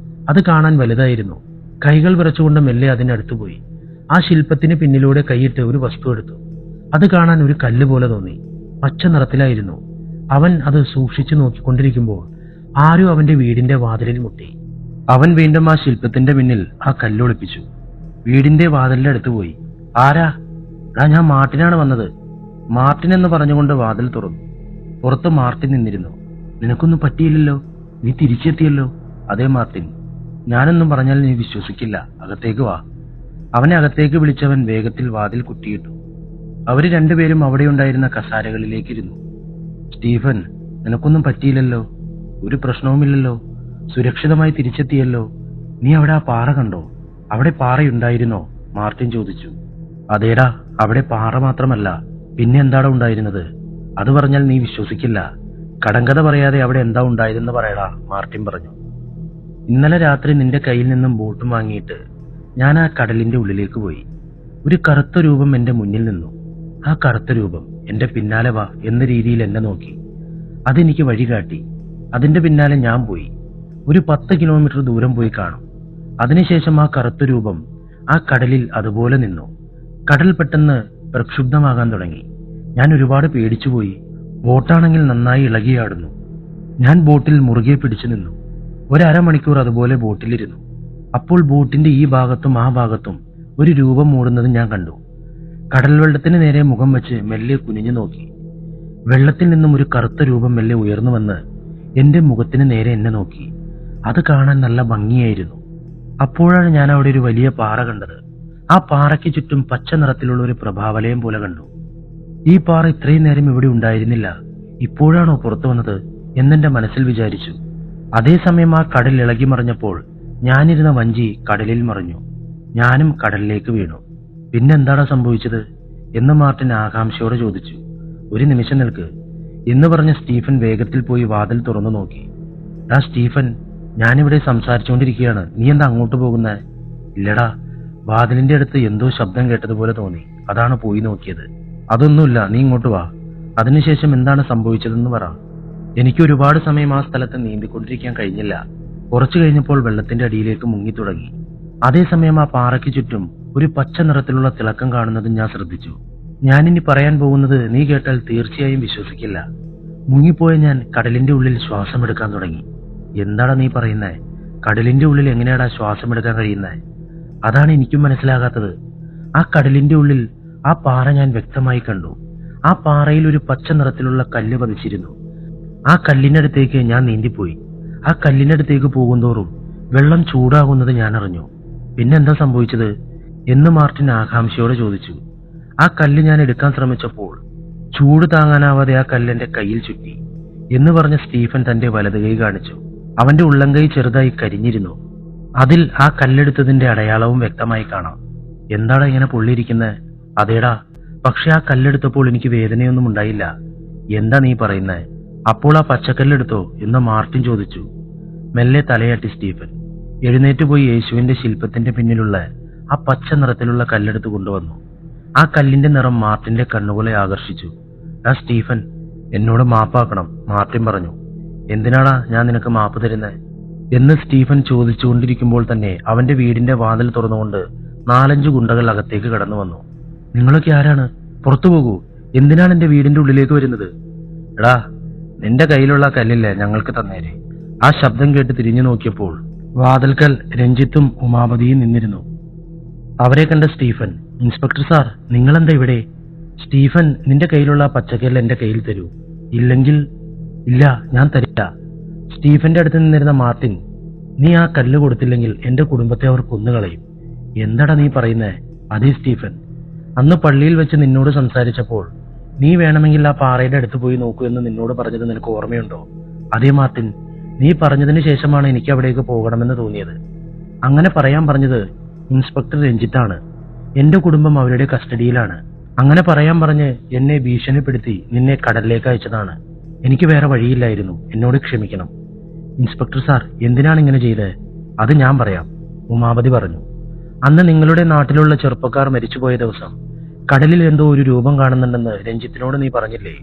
അത് കാണാൻ വലുതായിരുന്നു. കൈകൾ വിറച്ചുകൊണ്ട് മെല്ലെ അതിനടുത്തു പോയി. ആ ശില്പത്തിന് പിന്നിലൂടെ കൈയിട്ട് ഒരു വസ്തു എടുത്തു. അത് കാണാൻ ഒരു കല്ല് പോലെ തോന്നി. പച്ച നിറത്തിലായിരുന്നു. അവൻ അത് സൂക്ഷിച്ചു നോക്കിക്കൊണ്ടിരിക്കുമ്പോൾ ആരും അവന്റെ വീടിന്റെ വാതിലിൽ മുട്ടി. അവൻ വീണ്ടും ആ ശില്പത്തിന്റെ പിന്നിൽ ആ കല്ലൊളിപ്പിച്ചു. വീടിന്റെ വാതിലിന്റെ അടുത്ത് പോയി. ആരാ? ഞാൻ മാർട്ടിനാണ് വന്നത്. മാർട്ടിൻ എന്ന് പറഞ്ഞുകൊണ്ട് വാതിൽ തുറന്നു. പുറത്ത് മാർട്ടിൻ നിന്നിരുന്നു. നിനക്കൊന്നും പറ്റിയില്ലല്ലോ, നീ തിരിച്ചെത്തിയല്ലോ. അതേ മാർട്ടിൻ, ഞാനൊന്നും പറഞ്ഞാൽ നീ വിശ്വസിക്കില്ല, അകത്തേക്ക് വാ. അവനെ അകത്തേക്ക് വിളിച്ചവൻ വേഗത്തിൽ വാതിൽ കുറ്റിയിട്ടു. അവര് രണ്ടുപേരും അവിടെയുണ്ടായിരുന്ന കസാരകളിലേക്കിരുന്നു. സ്റ്റീഫൻ, നിനക്കൊന്നും പറ്റിയില്ലല്ലോ, ഒരു പ്രശ്നവുമില്ലല്ലോ, സുരക്ഷിതമായി തിരിച്ചെത്തിയല്ലോ. നീ അവിടെ ആ പാറ കണ്ടോ? അവിടെ പാറയുണ്ടായിരുന്നോ? മാർട്ടിൻ ചോദിച്ചു. അതേടാ, അവിടെ പാറ മാത്രമല്ല, പിന്നെ എന്താടാ ഉണ്ടായിരുന്നത്? അത് പറഞ്ഞാൽ നീ വിശ്വസിക്കില്ല. കടങ്കഥ പറയാതെ അവിടെ എന്താ ഉണ്ടായതെന്ന് പറയടാ, മാർട്ടിൻ പറഞ്ഞു. ഇന്നലെ രാത്രി നിന്റെ കയ്യിൽ നിന്നും ബോട്ടും വാങ്ങിയിട്ട് ഞാൻ ആ കടലിന്റെ ഉള്ളിലേക്ക് പോയി. ഒരു കറുത്ത രൂപം എന്റെ മുന്നിൽ നിന്നു. ആ കറുത്ത രൂപം എന്റെ പിന്നാലെ വാ എന്ന രീതിയിൽ എന്നെ നോക്കി. അതെനിക്ക് വഴി കാട്ടി. അതിന്റെ പിന്നാലെ ഞാൻ പോയി. ഒരു 10 കിലോമീറ്റർ ദൂരം പോയി കാണും. അതിനുശേഷം ആ കറുത്ത രൂപം ആ കടലിൽ അതുപോലെ നിന്നു. കടൽ പെട്ടെന്ന് പ്രക്ഷുബ്ധമാകാൻ തുടങ്ങി. ഞാൻ ഒരുപാട് പേടിച്ചുപോയി. ബോട്ടാണെങ്കിൽ നന്നായി ഇളകിയാടുന്നു. ഞാൻ ബോട്ടിൽ മുറുകെ പിടിച്ചു നിന്നു. 1/2 മണിക്കൂർ അതുപോലെ ബോട്ടിലിരുന്നു. അപ്പോൾ ബോട്ടിന്റെ ഈ ഭാഗത്തും ആ ഭാഗത്തും ഒരു രൂപം മൂടുന്നത് ഞാൻ കണ്ടു. കടൽ വെള്ളത്തിന് നേരെ മുഖം വെച്ച് മെല്ലെ കുനിഞ്ഞു നോക്കി. വെള്ളത്തിൽ നിന്നും ഒരു കറുത്ത രൂപം മെല്ലെ ഉയർന്നു വന്ന് എന്റെ മുഖത്തിന് നേരെ എന്നെ നോക്കി. അത് കാണാൻ നല്ല ഭംഗിയായിരുന്നു. അപ്പോഴാണ് ഞാൻ അവിടെ ഒരു വലിയ പാറ കണ്ടത്. ആ പാറയ്ക്ക് ചുറ്റും പച്ച നിറത്തിലുള്ള ഒരു പ്രഭാവലയം പോലെ കണ്ടു. ഈ പാറ ഇത്രയും നേരം ഇവിടെ ഉണ്ടായിരുന്നില്ല, ഇപ്പോഴാണോ പുറത്തു വന്നത് എന്നെന്റെ മനസ്സിൽ വിചാരിച്ചു. അതേസമയം ആ കടൽ ഇളകി മറിഞ്ഞപ്പോൾ ഞാനിരുന്ന വഞ്ചി കടലിൽ മറിഞ്ഞു. ഞാനും കടലിലേക്ക് വീണു. പിന്നെന്താടാ സംഭവിച്ചത് എന്ന് മാർട്ടിൻ ആകാംക്ഷയോടെ ചോദിച്ചു. ഒരു നിമിഷം നിൽക്ക് എന്ന് പറഞ്ഞ സ്റ്റീഫൻ വേഗത്തിൽ പോയി വാതിൽ തുറന്നു നോക്കി. സ്റ്റീഫൻ, ഞാനിവിടെ സംസാരിച്ചുകൊണ്ടിരിക്കുകയാണ്, നീ എന്താ അങ്ങോട്ട് പോകുന്നേ? ഇല്ലടാ, വാതിലിന്റെ അടുത്ത് എന്തോ ശബ്ദം കേട്ടതുപോലെ തോന്നി, അതാണ് പോയി നോക്കിയത്. അതൊന്നുമില്ല, നീ ഇങ്ങോട്ട് വാ. അതിനുശേഷം എന്താണ് സംഭവിച്ചതെന്ന് പറ. എനിക്ക് ഒരുപാട് സമയം ആ സ്ഥലത്ത് നീന്തിക്കൊണ്ടിരിക്കാൻ കഴിഞ്ഞില്ല. കുറച്ചു കഴിഞ്ഞപ്പോൾ വെള്ളത്തിന്റെ അടിയിലേക്ക് മുങ്ങി തുടങ്ങി. അതേസമയം ആ പാറയ്ക്ക് ചുറ്റും ഒരു പച്ച നിറത്തിലുള്ള തിളക്കം കാണുന്നതും ഞാൻ ശ്രദ്ധിച്ചു. ഞാനിനി പറയാൻ പോകുന്നത് നീ കേട്ടാൽ തീർച്ചയായും വിശ്വസിക്കില്ല. മുങ്ങിപ്പോയ ഞാൻ കടലിന്റെ ഉള്ളിൽ ശ്വാസമെടുക്കാൻ തുടങ്ങി. എന്താടാ നീ പറയുന്നേ? കടലിന്റെ ഉള്ളിൽ എങ്ങനെയാടാ ശ്വാസമെടുക്കാൻ കഴിയുന്നേ? അതാണ് എനിക്കും മനസ്സിലാകാത്തത്. ആ കടലിന്റെ ഉള്ളിൽ ആ പാറ ഞാൻ വ്യക്തമായി കണ്ടു. ആ പാറയിൽ ഒരു പച്ച നിറത്തിലുള്ള കല്ല് പതിച്ചിരുന്നു. ആ കല്ലിനടുത്തേക്ക് ഞാൻ നീന്തിപ്പോയി. ആ കല്ലിനടുത്തേക്ക് പോകുന്തോറും വെള്ളം ചൂടാകുന്നത് ഞാൻ അറിഞ്ഞു. പിന്നെന്താ സംഭവിച്ചത് എന്ന് മാർട്ടിൻ ആകാംക്ഷയോടെ ചോദിച്ചു. ആ കല്ല് ഞാൻ എടുക്കാൻ ശ്രമിച്ചപ്പോൾ ചൂട് താങ്ങാനാവാതെ ആ കല്ല് എന്റെ കയ്യിൽ ചുറ്റി എന്ന് പറഞ്ഞ സ്റ്റീഫൻ തന്റെ വലത് കൈ കാണിച്ചു. അവന്റെ ഉള്ളംകൈ ചെറുതായി കരിഞ്ഞിരുന്നു. അതിൽ ആ കല്ലെടുത്തതിന്റെ അടയാളവും വ്യക്തമായി കാണാം. എന്താടാ ഇങ്ങനെ പൊള്ളിയിരിക്കുന്നത്? അതേടാ, പക്ഷെ ആ കല്ലെടുത്തപ്പോൾ എനിക്ക് വേദനയൊന്നും ഉണ്ടായില്ല. എന്താ നീ പറയുന്നേ? അപ്പോൾ ആ പച്ചക്കല്ലെടുത്തോ എന്ന് മാർട്ടിൻ ചോദിച്ചു. മെല്ലെ തലയാട്ടി സ്റ്റീഫൻ. എഴുന്നേറ്റ് പോയി യേശുവിന്റെ ശില്പത്തിന്റെ പിന്നിലുള്ള ആ പച്ച നിറത്തിലുള്ള കല്ലെടുത്ത് കൊണ്ടുവന്നു. ആ കല്ലിന്റെ നിറം മാർട്ടിന്റെ കണ്ണുകളെ ആകർഷിച്ചു. സ്റ്റീഫൻ, എന്നോട് മാപ്പാക്കണം, മാർട്ടിൻ പറഞ്ഞു. എന്തിനാടാ ഞാൻ നിനക്ക് മാപ്പ് തരുന്നേ എന്ന് സ്റ്റീഫൻ ചോദിച്ചുകൊണ്ടിരിക്കുമ്പോൾ തന്നെ അവന്റെ വീടിന്റെ വാതിൽ തുറന്നുകൊണ്ട് 4-5 ഗുണ്ടകൾ അകത്തേക്ക് കടന്നു വന്നു. നിങ്ങളൊക്കെ ആരാണ്? പുറത്തു പോകൂ എന്തിനാണ് എന്റെ വീടിന്റെ ഉള്ളിലേക്ക് വരുന്നത്? എടാ, നിന്റെ കയ്യിലുള്ള കല്ലില്ലേ ഞങ്ങൾക്ക് തന്നേരെ. ആ ശബ്ദം കേട്ട് തിരിഞ്ഞു നോക്കിയപ്പോൾ വാതിൽക്കൽ രഞ്ജിത്തും ഉമാപതിയും നിന്നിരുന്നു. അവരെ കണ്ട സ്റ്റീഫൻ, ഇൻസ്പെക്ടർ സാർ, നിങ്ങളെന്താ ഇവിടെ? സ്റ്റീഫൻ, നിന്റെ കയ്യിലുള്ള പച്ചക്കല്ല് എന്റെ കയ്യിൽ തരൂ. ഇല്ലെങ്കിൽ ഇല്ല, ഞാൻ തരില്ല. സ്റ്റീഫന്റെ അടുത്ത് നിന്നിരുന്ന മാർട്ടിൻ, നീ ആ കല്ല് കൊടുത്തില്ലെങ്കിൽ എന്റെ കുടുംബത്തെ അവർ കൊന്നുകളയും. എന്താടാ നീ പറയുന്നേ? അതേ സ്റ്റീഫൻ, അന്ന് പള്ളിയിൽ വെച്ച് നിന്നോട് സംസാരിച്ചപ്പോൾ നീ വേണമെങ്കിൽ ആ പാറയുടെ അടുത്ത് പോയി നോക്കൂ എന്ന് നിന്നോട് പറഞ്ഞത് നിനക്ക് ഓർമ്മയുണ്ടോ? അതേ മാർട്ടിൻ, നീ പറഞ്ഞതിന് ശേഷമാണ് എനിക്ക് അവിടേക്ക് പോകണമെന്ന് തോന്നിയത്. അങ്ങനെ പറയാൻ പറഞ്ഞത് ഇൻസ്പെക്ടർ രഞ്ജിത്താണ്. എന്റെ കുടുംബം അവരുടെ കസ്റ്റഡിയിലാണ്. അങ്ങനെ പറയാൻ പറഞ്ഞ് എന്നെ ഭീഷണിപ്പെടുത്തി നിന്നെ കടലിലേക്ക് അയച്ചതാണ്. എനിക്ക് വേറെ വഴിയില്ലായിരുന്നു. എന്നോട് ക്ഷമിക്കണം. ഇൻസ്പെക്ടർ സാർ, എന്തിനാണ് ഇങ്ങനെ ചെയ്തത്? അത് ഞാൻ പറയാം, ഉമാപതി പറഞ്ഞു. അന്ന് നിങ്ങളുടെ നാട്ടിലുള്ള ചെറുപ്പക്കാർ മരിച്ചുപോയ ദിവസം കടലിൽ എന്തോ ഒരു രൂപം കാണുന്നുണ്ടെന്ന് രഞ്ജിത്തിനോട് നീ പറഞ്ഞില്ലേ?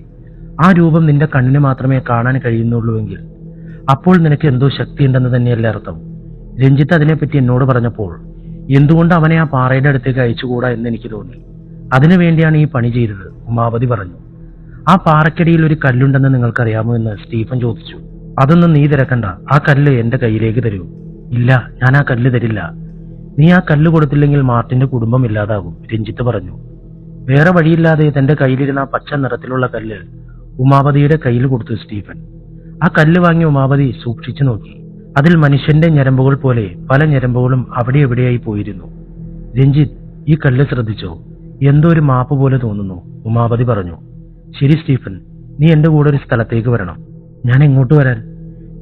ആ രൂപം നിന്റെ കണ്ണിന് മാത്രമേ കാണാൻ കഴിയുന്നുള്ളൂവെങ്കിൽ അപ്പോൾ നിനക്ക് എന്തോ ശക്തിയുണ്ടെന്ന് തന്നെയല്ലേ അർത്ഥം? രഞ്ജിത്ത് അതിനെപ്പറ്റി എന്നോട് പറഞ്ഞപ്പോൾ എന്തുകൊണ്ട് അവനെ ആ പാറയുടെ അടുത്തേക്ക് അയച്ചുകൂടാ എന്ന് എനിക്ക് തോന്നി. അതിനുവേണ്ടിയാണ് ഈ പണി ചെയ്തത്, ഉമാപതി പറഞ്ഞു. ആ പാറയ്ക്കടിയിൽ ഒരു കല്ലുണ്ടെന്ന് നിങ്ങൾക്കറിയാമോ എന്ന് സ്റ്റീഫൻ ചോദിച്ചു. അതൊന്നും നീ തിരക്കണ്ട. ആ കല്ല് എന്റെ കയ്യിലേക്ക് തരൂ. ഇല്ല, ഞാൻ ആ കല്ല് തരില്ല. നീ ആ കല്ല് കൊടുത്തില്ലെങ്കിൽ മാർട്ടിന്റെ കുടുംബം ഇല്ലാതാകും, രഞ്ജിത്ത് പറഞ്ഞു. വേറെ വഴിയില്ലാതെ തന്റെ കയ്യിലിരുന്ന ആ പച്ച നിറത്തിലുള്ള കല്ല് ഉമാപതിയുടെ കയ്യിൽ കൊടുത്തു സ്റ്റീഫൻ. ആ കല്ല് വാങ്ങി ഉമാപതി സൂക്ഷിച്ചു നോക്കി. അതിൽ മനുഷ്യന്റെ ഞരമ്പുകൾ പോലെ പല ഞരമ്പുകളും അവിടെ എവിടെയായി പോയിരുന്നു. രഞ്ജിത്ത്, ഈ കല്ല് ശ്രദ്ധിച്ചോ? എന്തോ ഒരു മാപ്പ് പോലെ തോന്നുന്നു, ഉമാപതി പറഞ്ഞു. ശരി സ്റ്റീഫൻ, നീ എന്റെ കൂടെ ഒരു സ്ഥലത്തേക്ക് വരണം. ഞാൻ എങ്ങോട്ട് വരാൻ?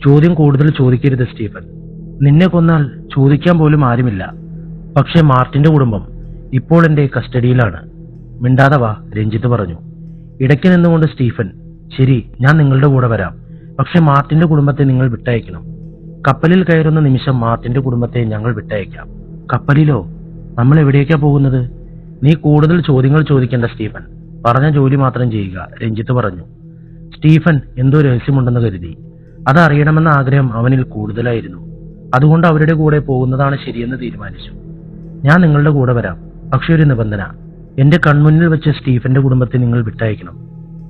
ചോദ്യം കൂടുതൽ ചോദിക്കരുത് സ്റ്റീഫൻ. നിന്നെ കൊന്നാൽ ചോദിക്കാൻ പോലും ആരുമില്ല. പക്ഷെ മാർട്ടിന്റെ കുടുംബം ഇപ്പോൾ എന്റെ കസ്റ്റഡിയിലാണ്. മിണ്ടാതെ വാ, രഞ്ജിത്ത് പറഞ്ഞു. ഇടയ്ക്ക് നിന്നുകൊണ്ട് സ്റ്റീഫൻ, ശരി, ഞാൻ നിങ്ങളുടെ കൂടെ വരാം. പക്ഷെ മാർട്ടിന്റെ കുടുംബത്തെ നിങ്ങൾ വിട്ടയക്കണം. കപ്പലിൽ കയറുന്ന നിമിഷം മാർട്ടിന്റെ കുടുംബത്തെ ഞങ്ങൾ വിട്ടയക്കാം. കപ്പലിലോ? നമ്മൾ എവിടേക്കാ പോകുന്നത്? നീ കൂടുതൽ ചോദ്യങ്ങൾ ചോദിക്കേണ്ട സ്റ്റീഫൻ. പറഞ്ഞ ജോലി മാത്രം ചെയ്യുക, രഞ്ജിത്ത് പറഞ്ഞു. സ്റ്റീഫൻ എന്തോ രഹസ്യമുണ്ടെന്ന് കരുതി. അത് അറിയണമെന്ന ആഗ്രഹം അവനിൽ കൂടുതലായിരുന്നു. അതുകൊണ്ട് അവരുടെ കൂടെ പോകുന്നതാണ് ശരിയെന്ന് തീരുമാനിച്ചു. ഞാൻ നിങ്ങളുടെ കൂടെ വരാം, പക്ഷെ ഒരു നിബന്ധന. എന്റെ കൺമുന്നിൽ വെച്ച് സ്റ്റീഫന്റെ കുടുംബത്തെ നിങ്ങൾ വിട്ടയക്കണം.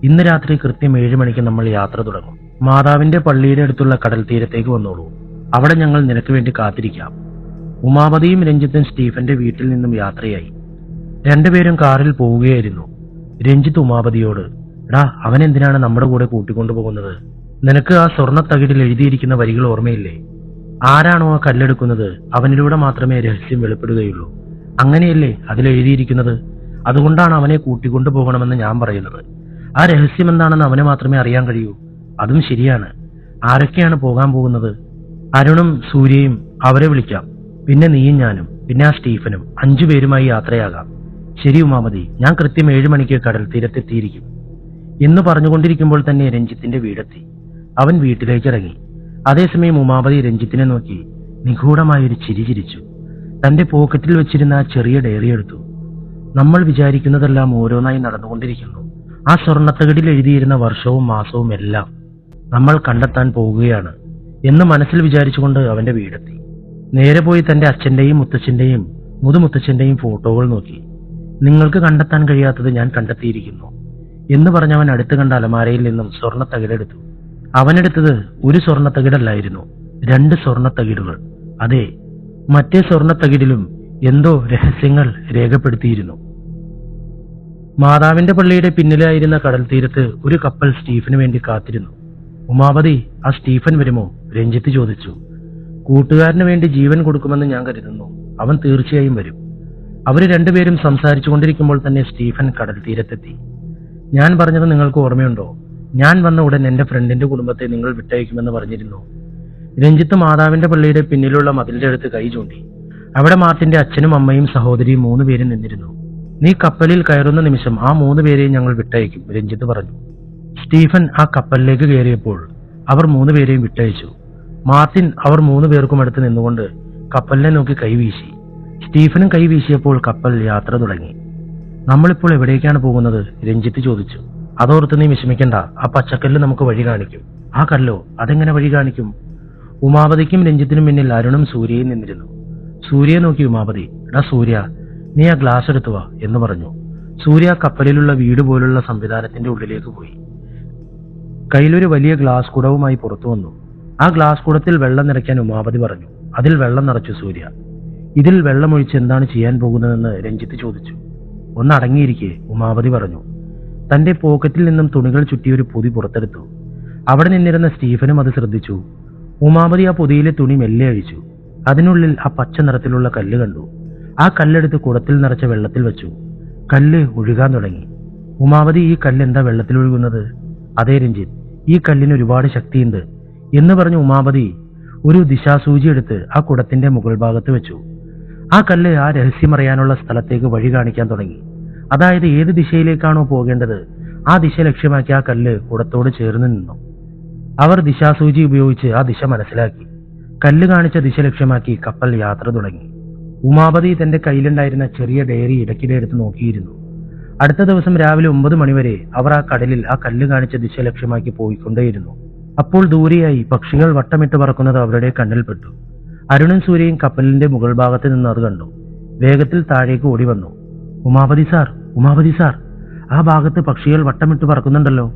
ഇന്ന് രാത്രി കൃത്യം 7 മണിക്ക് നമ്മൾ യാത്ര തുടങ്ങും. മാതാവിന്റെ പള്ളിയുടെ അടുത്തുള്ള കടൽ തീരത്തേക്ക് വന്നോളൂ. അവിടെ ഞങ്ങൾ നിനക്ക് വേണ്ടി കാത്തിരിക്കാം. ഉമാപതിയും രഞ്ജിത്തും സ്റ്റീഫന്റെ വീട്ടിൽ നിന്നും യാത്രയായി. രണ്ടുപേരും കാറിൽ പോവുകയായിരുന്നു. രഞ്ജിത്ത് ഉമാപതിയോട്, എടാ, അവൻ എന്തിനാണ് നമ്മുടെ കൂടെ കൂട്ടിക്കൊണ്ടുപോകുന്നത്? നിനക്ക് ആ സ്വർണ്ണ തകിടിൽ എഴുതിയിരിക്കുന്ന വരികൾ ഓർമ്മയില്ലേ? ആരാണോ ആ കല്ലെടുക്കുന്നത് അവനിലൂടെ മാത്രമേ രഹസ്യം വെളിപ്പെടുകയുള്ളൂ. അങ്ങനെയല്ലേ അതിലെഴുതിയിരിക്കുന്നത്? അതുകൊണ്ടാണ് അവനെ കൂട്ടിക്കൊണ്ടുപോകണമെന്ന് ഞാൻ പറയുന്നത്. ആ രഹസ്യം എന്താണെന്ന് അവന് മാത്രമേ അറിയാൻ കഴിയൂ. അതും ശരിയാണ്. ആരൊക്കെയാണ് പോകാൻ പോകുന്നത്? അരുണും സൂര്യയും, അവരെ വിളിക്കാം. പിന്നെ നീയും ഞാനും, പിന്നെ ആ സ്റ്റീഫനും, 5 പേരുമായി യാത്രയാകാം. ശരി ഉമാമതി, ഞാൻ കൃത്യം 7 മണിക്ക് കടൽ തീരത്തെത്തിയിരിക്കും എന്ന് പറഞ്ഞുകൊണ്ടിരിക്കുമ്പോൾ തന്നെ രഞ്ജിത്തിന്റെ വീടെത്തി. അവൻ വീട്ടിലേക്ക് ഇറങ്ങി. അതേസമയം ഉമാപതി രഞ്ജിത്തിനെ നോക്കി നിഗൂഢമായൊരു ചിരി ചിരിച്ചു. തന്റെ പോക്കറ്റിൽ വെച്ചിരുന്ന ആ ചെറിയ ഡയറി എടുത്തു. നമ്മൾ വിചാരിക്കുന്നതെല്ലാം ഓരോന്നായി നടന്നുകൊണ്ടിരിക്കുന്നു. ആ സ്വർണ്ണത്തകിടിൽ എഴുതിയിരുന്ന വർഷവും മാസവും എല്ലാം നമ്മൾ കണ്ടെത്താൻ പോവുകയാണ് എന്ന് മനസ്സിൽ വിചാരിച്ചുകൊണ്ട് അവന്റെ വീടെത്തി. നേരെ പോയി തന്റെ അച്ഛന്റെയും മുത്തച്ഛന്റെയും മുതുമുത്തച്ഛന്റെയും ഫോട്ടോകൾ നോക്കി. നിങ്ങൾക്ക് കണ്ടെത്താൻ കഴിയാത്തത് ഞാൻ കണ്ടെത്തിയിരിക്കുന്നു എന്ന് പറഞ്ഞവൻ അടുത്ത് കണ്ട അലമാരയിൽ നിന്നും സ്വർണ്ണത്തകിടെടുത്തു. അവനെടുത്തത് ഒരു സ്വർണ്ണത്തകിടല്ലായിരുന്നു, 2 സ്വർണ്ണത്തകിടുകൾ. അതെ, മറ്റേ സ്വർണ്ണത്തകിടിലും എന്തോ രഹസ്യങ്ങൾ രേഖപ്പെടുത്തിയിരുന്നു. മാതാവിന്റെ പള്ളിയുടെ പിന്നിലായിരുന്ന കടൽ തീരത്ത് ഒരു കപ്പൽ സ്റ്റീഫന് വേണ്ടി കാത്തിരുന്നു. ഉമാപതി, ആ സ്റ്റീഫൻ വരുമോ? രഞ്ജിത്ത് ചോദിച്ചു. കൂട്ടുകാരന് വേണ്ടി ജീവൻ കൊടുക്കുമെന്ന് ഞാൻ കരുതുന്നു. അവൻ തീർച്ചയായും വരും. അവര് രണ്ടുപേരും സംസാരിച്ചു കൊണ്ടിരിക്കുമ്പോൾ തന്നെ സ്റ്റീഫൻ കടൽ തീരത്തെത്തി. ഞാൻ പറഞ്ഞത് നിങ്ങൾക്ക് ഓർമ്മയുണ്ടോ? ഞാൻ വന്ന ഉടൻ എന്റെ ഫ്രണ്ടിന്റെ കുടുംബത്തെ നിങ്ങൾ വിട്ടയക്കുമെന്ന് പറഞ്ഞിരുന്നു. രഞ്ജിത്ത് മാതാവിന്റെ പള്ളിയുടെ പിന്നിലുള്ള മതിലിന്റെ അടുത്ത് കൈ ചൂണ്ടി. അവിടെ മാർട്ടിന്റെ അച്ഛനും അമ്മയും സഹോദരിയും 3 പേരും നിന്നിരുന്നു. നീ കപ്പലിൽ കയറുന്ന നിമിഷം ആ 3 പേരെയും ഞങ്ങൾ വിട്ടയക്കും, രഞ്ജിത്ത് പറഞ്ഞു. സ്റ്റീഫൻ ആ കപ്പലിലേക്ക് കയറിയപ്പോൾ അവർ 3 പേരെയും വിട്ടയച്ചു. മാർട്ടിൻ അവർ 3 പേർക്കും അടുത്ത് നിന്നുകൊണ്ട് കപ്പലിനെ നോക്കി കൈവീശി. സ്റ്റീഫനും കൈവീശിയപ്പോൾ കപ്പൽ യാത്ര തുടങ്ങി. നമ്മളിപ്പോൾ എവിടേക്കാണ് പോകുന്നത്? രഞ്ജിത്ത് ചോദിച്ചു. അതോർത്ത് നീ വിഷമിക്കണ്ട, ആ പച്ചക്കല്ല് നമുക്ക് വഴി കാണിക്കും. ആ കല്ലോ? അതെങ്ങനെ വഴി കാണിക്കും? ഉമാപതിക്കും രഞ്ജിത്തിനും പിന്നിൽ അരുണും സൂര്യയും നിന്നിരുന്നു. സൂര്യയെ നോക്കി ഉമാപതി, എടാ സൂര്യ, നീ ആ ഗ്ലാസ് എടുത്തു വാ എന്ന് പറഞ്ഞു. സൂര്യ കപ്പലിലുള്ള വീട് പോലുള്ള സംവിധാനത്തിന്റെ ഉള്ളിലേക്ക് പോയി. കയ്യിലൊരു വലിയ ഗ്ലാസ് കുടവുമായി പുറത്തു വന്നു. ആ ഗ്ലാസ് കുടത്തിൽ വെള്ളം നിറയ്ക്കാൻ ഉമാപതി പറഞ്ഞു. അതിൽ വെള്ളം നിറച്ചു സൂര്യ. ഇതിൽ വെള്ളമൊഴിച്ച് എന്താണ് ചെയ്യാൻ പോകുന്നതെന്ന് രഞ്ജിത്ത് ചോദിച്ചു. ഒന്ന് അടങ്ങിയിരിക്കെ, ഉമാപതി പറഞ്ഞു. തന്റെ പോക്കറ്റിൽ നിന്നും തുണികൾ ചുറ്റിയൊരു പൊതി പുറത്തെടുത്തു. അവിടെ നിന്നിരുന്ന സ്റ്റീഫനും അത് ശ്രദ്ധിച്ചു. ഉമാപതി ആ പൊതിയിലെ തുണി മെല്ലെ അഴിച്ചു. അതിനുള്ളിൽ ആ പച്ച നിറത്തിലുള്ള കല്ല് കണ്ടു. ആ കല്ലെടുത്ത് കുടത്തിൽ നിറച്ച വെള്ളത്തിൽ വെച്ചു. കല്ല് ഒഴുകാൻ തുടങ്ങി. ഉമാപതി, ഈ കല്ല് എന്താ വെള്ളത്തിൽ ഒഴുകുന്നത്? അതേ രഞ്ജിത്ത്, ഈ കല്ലിന് ഒരുപാട് ശക്തിയുണ്ട് എന്ന് പറഞ്ഞ് ഉമാപതി ഒരു ദിശാസൂചി എടുത്ത് ആ കുടത്തിന്റെ മുകൾ ഭാഗത്ത് വെച്ചു. ആ കല്ല് ആ രഹസ്യമറിയാനുള്ള സ്ഥലത്തേക്ക് വഴി കാണിക്കാൻ തുടങ്ങി. അതായത് ഏത് ദിശയിലേക്കാണോ പോകേണ്ടത് ആ ദിശ ലക്ഷ്യമാക്കി ആ കല്ല് കുടത്തോട് ചേർന്ന് നിന്നു. അവർ ദിശാസൂചി ഉപയോഗിച്ച് ആ ദിശ മനസ്സിലാക്കി. കല്ല് കാണിച്ച ദിശ ലക്ഷ്യമാക്കി കപ്പൽ യാത്ര തുടങ്ങി. ഉമാപതി തന്റെ കയ്യിലുണ്ടായിരുന്ന ചെറിയ ഡയറി ഇടയ്ക്കിടെ എടുത്ത് നോക്കിയിരുന്നു. അടുത്ത ദിവസം രാവിലെ 9 മണിവരെ അവർ ആ കടലിൽ ആ കല്ല് കാണിച്ച ദിശ ലക്ഷ്യമാക്കി പോയിക്കൊണ്ടേയിരുന്നു. അപ്പോൾ ദൂരെയായി പക്ഷികൾ വട്ടമിട്ട് പറക്കുന്നത് അവരുടെ കണ്ണിൽപ്പെട്ടു. അരുണും സൂര്യയും കപ്പലിന്റെ മുകൾ ഭാഗത്ത് നിന്ന് അത് കണ്ടു. വേഗത്തിൽ താഴേക്ക് ഓടി വന്നു. ഉമാപതി സാർ, ഉമാപതി സാർ, ആ ഭാഗത്ത് പക്ഷികൾ വട്ടമിട്ട് പറക്കുന്നുണ്ടല്ലോ.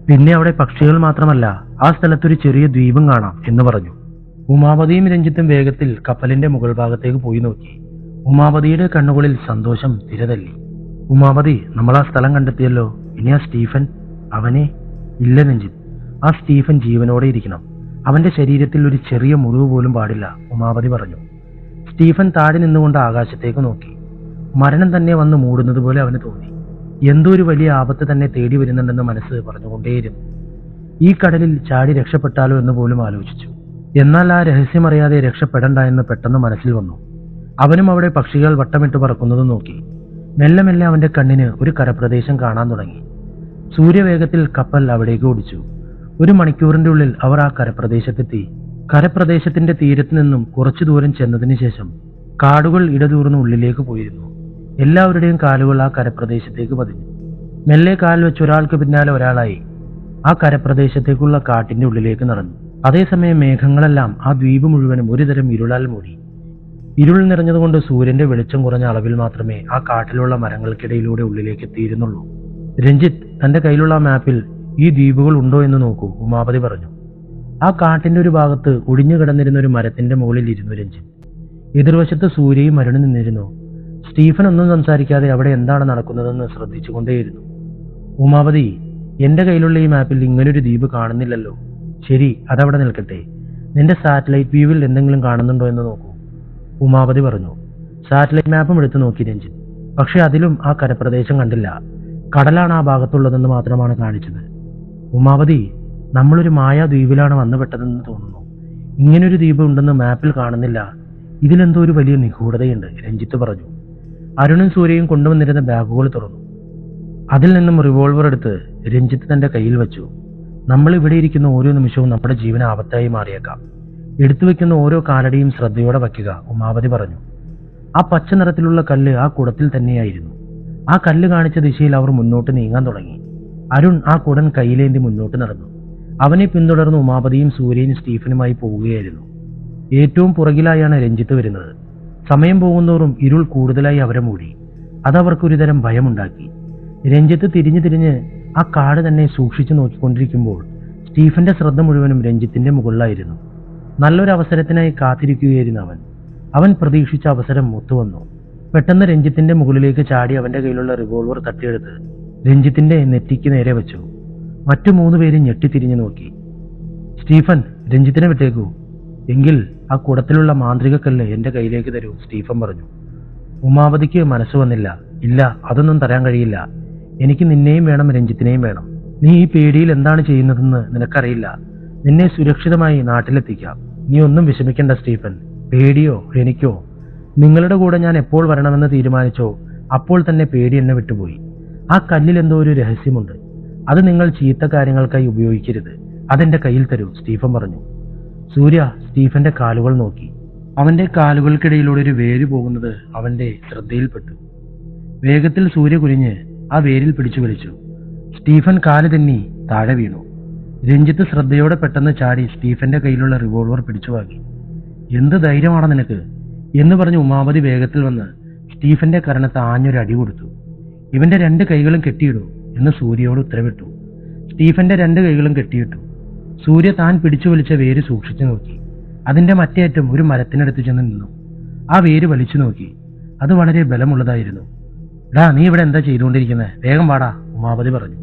പിന്നെ അവിടെ പക്ഷികൾ മാത്രമല്ല, ആ സ്ഥലത്തൊരു ചെറിയ ദ്വീപും കാണാം എന്ന് പറഞ്ഞു. ഉമാപതിയും രഞ്ജിത്തും വേഗത്തിൽ കപ്പലിന്റെ മുകൾ ഭാഗത്തേക്ക് പോയി നോക്കി. ഉമാപതിയുടെ കണ്ണുകളിൽ സന്തോഷം തിരതല്ലി. ഉമാപതി, നമ്മൾ ആ സ്ഥലം കണ്ടെത്തിയല്ലോ. ഇനി ആ സ്റ്റീഫൻ? അവനെ? ഇല്ല രഞ്ജിത്ത്, ആ സ്റ്റീഫൻ ജീവനോടെ ഇരിക്കണം. അവന്റെ ശരീരത്തിൽ ഒരു ചെറിയ മുറിവ് പോലും പാടില്ല, ഉമാപതി പറഞ്ഞു. സ്റ്റീഫൻ താഴെ നിന്നുകൊണ്ട് ആകാശത്തേക്ക് നോക്കി. മരണം തന്നെ വന്ന് മൂടുന്നത് പോലെ അവന് തോന്നി. എന്തോ ഒരു വലിയ ആപത്ത് തന്നെ തേടി വരുന്നുണ്ടെന്ന് മനസ്സ് പറഞ്ഞുകൊണ്ടേയിരുന്നു. ഈ കടലിൽ ചാടി രക്ഷപ്പെട്ടാലോ എന്ന് പോലും ആലോചിച്ചു. എന്നാൽ ആ രഹസ്യമറിയാതെ രക്ഷപ്പെടണ്ട എന്ന് പെട്ടെന്ന് മനസ്സിൽ വന്നു. അവനും അവിടെ പക്ഷികൾ വട്ടമിട്ട് പറക്കുന്നത് നോക്കി. മെല്ലെ മെല്ലെ അവന്റെ കണ്ണിന് ഒരു കരപ്രദേശം കാണാൻ തുടങ്ങി. സൂര്യവേഗത്തിൽ കപ്പൽ അവിടേക്ക് ഓടിച്ചു. 1 മണിക്കൂറിന്റെ ഉള്ളിൽ അവർ ആ കരപ്രദേശത്തെത്തി. കരപ്രദേശത്തിന്റെ തീരത്ത് നിന്നും കുറച്ചു ദൂരം ചെന്നതിന് ശേഷം കാടുകൾ ഇടതൂർന്ന് ഉള്ളിലേക്ക് പോയിരുന്നു. എല്ലാവരുടെയും കാലുകൾ ആ കരപ്രദേശത്തേക്ക് പതിഞ്ഞു. മെല്ലെ കാൽ വെച്ച് ഒരാൾക്ക് പിന്നാലെ ഒരാളായി ആ കരപ്രദേശത്തേക്കുള്ള കാട്ടിന്റെ ഉള്ളിലേക്ക് നടന്നു. അതേസമയം മേഘങ്ങളെല്ലാം ആ ദ്വീപ് മുഴുവനും ഒരുതരം ഇരുളാൽ മൂടി. ഇരുൾ നിറഞ്ഞതുകൊണ്ട് സൂര്യന്റെ വെളിച്ചം കുറഞ്ഞ അളവിൽ മാത്രമേ ആ കാട്ടിലുള്ള മരങ്ങൾക്കിടയിലൂടെ ഉള്ളിലേക്ക് എത്തിയിരുന്നുള്ളൂ. രഞ്ജിത്ത്, തന്റെ കയ്യിലുള്ള മാപ്പിൽ ഈ ദ്വീപുകൾ ഉണ്ടോ എന്ന് നോക്കൂ, ഉമാപതി പറഞ്ഞു. ആ കാട്ടിന്റെ ഒരു ഭാഗത്ത് ഒടിഞ്ഞു കിടന്നിരുന്ന ഒരു മരത്തിന്റെ മുകളിൽ ഇരുന്നു രഞ്ജിത്ത്. എതിർവശത്ത് സൂര്യയും അരുണും നിന്നിരുന്നു. സ്റ്റീഫൻ ഒന്നും സംസാരിക്കാതെ അവിടെ എന്താണ് നടക്കുന്നതെന്ന് ശ്രദ്ധിച്ചുകൊണ്ടേയിരുന്നു. ഉമാപതി, എന്റെ കയ്യിലുള്ള ഈ മാപ്പിൽ ഇങ്ങനൊരു ദ്വീപ് കാണുന്നില്ലല്ലോ. ശരി, അതവിടെ നിൽക്കട്ടെ. നിന്റെ സാറ്റലൈറ്റ് വ്യൂവിൽ എന്തെങ്കിലും കാണുന്നുണ്ടോ എന്ന് നോക്കൂ, ഉമാപതി പറഞ്ഞു. സാറ്റലൈറ്റ് മാപ്പും എടുത്തു നോക്കി രഞ്ജിത്ത്. പക്ഷെ അതിലും ആ കരപ്രദേശം കണ്ടില്ല. കടലാണ് ആ ഭാഗത്തുള്ളതെന്ന് മാത്രമാണ് കാണിച്ചത്. ഉമാപതി, നമ്മളൊരു മായാ ദ്വീപിലാണ് വന്നുപെട്ടതെന്ന് തോന്നുന്നു. ഇങ്ങനൊരു ദ്വീപ് ഉണ്ടെന്ന് മാപ്പിൽ കാണുന്നില്ല. ഇതിലെന്തോ ഒരു വലിയ നിഗൂഢതയുണ്ട്, രഞ്ജിത്ത് പറഞ്ഞു. അരുണും സൂര്യയും കൊണ്ടുവന്നിരുന്ന ബാഗുകൾ തുറന്നു. അതിൽ നിന്നും റിവോൾവർ എടുത്ത് രഞ്ജിത്ത് തന്റെ കയ്യിൽ വെച്ചു. നമ്മൾ ഇവിടെ ഇരിക്കുന്ന ഓരോ നിമിഷവും നമ്മുടെ ജീവന് ആപത്തായി മാറിയേക്കാം. എടുത്തു വെക്കുന്ന ഓരോ കാലടിയും ശ്രദ്ധയോടെ വയ്ക്കുക, ഉമാപതി പറഞ്ഞു. ആ പച്ച നിറത്തിലുള്ള കല്ല് ആ കുടത്തിൽ തന്നെയായിരുന്നു. ആ കല്ല് കാണിച്ച ദിശയിൽ അവർ മുന്നോട്ട് നീങ്ങാൻ തുടങ്ങി. അരുൺ ആ കുടൻ കയ്യിലേന്തി മുന്നോട്ട് നടന്നു. അവനെ പിന്തുടർന്ന് ഉമാപതിയും സൂര്യനും സ്റ്റീഫനുമായി പോവുകയായിരുന്നു. ഏറ്റവും പുറകിലായാണ് രഞ്ജിത്ത് വരുന്നത്. സമയം പോകുന്തോറും ഇരുൾ കൂടുതലായി അവരെ മൂടി. അതവർക്കൊരുതരം ഭയമുണ്ടാക്കി. രഞ്ജിത്ത് തിരിഞ്ഞു തിരിഞ്ഞ് ആ കാട് തന്നെ സൂക്ഷിച്ചു നോക്കിക്കൊണ്ടിരിക്കുമ്പോൾ സ്റ്റീഫന്റെ ശ്രദ്ധ മുഴുവനും രഞ്ജിത്തിന്റെ മുകളിലായിരുന്നു. നല്ലൊരു അവസരത്തിനായി കാത്തിരിക്കുകയായിരുന്നു അവൻ. അവൻ പ്രതീക്ഷിച്ച അവസരം ഒത്തുവന്നു. പെട്ടെന്ന് രഞ്ജിത്തിന്റെ മുകളിലേക്ക് ചാടി അവന്റെ കയ്യിലുള്ള റിവോൾവർ തട്ടിയെടുത്ത് രഞ്ജിത്തിന്റെ നെറ്റിക്ക് നേരെ വെച്ചു. മറ്റു 3 പേരും ഞെട്ടിത്തിരിഞ്ഞു നോക്കി. സ്റ്റീഫൻ, രഞ്ജിത്തിനെ വിട്ടേക്കൂ. എങ്കിൽ ആ കുടത്തിലുള്ള മാന്ത്രിക കല്ല് എന്റെ കയ്യിലേക്ക് തരൂ, സ്റ്റീഫൻ പറഞ്ഞു. ഉമാപതിക്ക് മനസ്സ് വന്നില്ല. ഇല്ല, അതൊന്നും തരാൻ കഴിയില്ല. എനിക്ക് നിന്നെയും വേണം, രഞ്ജിത്തിനെയും വേണം. നീ ഈ പേടിയിൽ എന്താണ് ചെയ്യുന്നതെന്ന് നിനക്കറിയില്ല. നിന്നെ സുരക്ഷിതമായി നാട്ടിലെത്തിക്കാം. നീ ഒന്നും വിഷമിക്കേണ്ട സ്റ്റീഫൻ. പേടിയോ എനിക്കോ? നിങ്ങളുടെ കൂടെ ഞാൻ എപ്പോൾ വരണമെന്ന് തീരുമാനിച്ചോ അപ്പോൾ തന്നെ പേടി എന്നെ വിട്ടുപോയി. ആ കല്ലിൽ എന്തോ ഒരു രഹസ്യമുണ്ട്. അത് നിങ്ങൾ ചീത്ത കാര്യങ്ങൾക്കായി ഉപയോഗിക്കരുത്. അതെന്റെ കയ്യിൽ തരൂ, സ്റ്റീഫൻ പറഞ്ഞു. സൂര്യ സ്റ്റീഫന്റെ കാലുകൾ നോക്കി. അവന്റെ കാലുകൾക്കിടയിലൂടെ ഒരു വേര് പോകുന്നത് അവന്റെ ശ്രദ്ധയിൽപ്പെട്ടു. വേഗത്തിൽ സൂര്യ കുനിഞ്ഞ് ആ വേരിൽ പിടിച്ചു വലിച്ചു. സ്റ്റീഫൻ കാല് തെന്നി താഴെ വീണു. രഞ്ജിത്ത് ശ്രദ്ധയോടെ പെട്ടെന്ന് ചാടി സ്റ്റീഫന്റെ കയ്യിലുള്ള റിവോൾവർ പിടിച്ചു വാങ്ങി. എന്ത് ധൈര്യമാണ് നിനക്ക് എന്ന് പറഞ്ഞ് ഉമാപതി വേഗത്തിൽ വന്ന് സ്റ്റീഫന്റെ കരണത്ത് ആഞ്ഞൊരു അടി കൊടുത്തു. ഇവന്റെ 2 കൈകളും കെട്ടിയിടൂ എന്ന് സൂര്യയോട് ഉത്തരവിട്ടു. സ്റ്റീഫന്റെ 2 കൈകളും കെട്ടിയിട്ടു. സൂര്യ താൻ പിടിച്ചു വലിച്ച വേര് സൂക്ഷിച്ചു നോക്കി. അതിന്റെ മറ്റേ അറ്റം ഒരു മരത്തിനടുത്ത് ചെന്ന് നിന്നു. ആ വേര് വലിച്ചു നോക്കി. അത് വളരെ ബലമുള്ളതായിരുന്നു. "ഡാ, നീ ഇവിടെ എന്താ ചെയ്തുകൊണ്ടിരിക്കുന്നത്? വേഗം വാടാ," ഉമാപതി പറഞ്ഞു.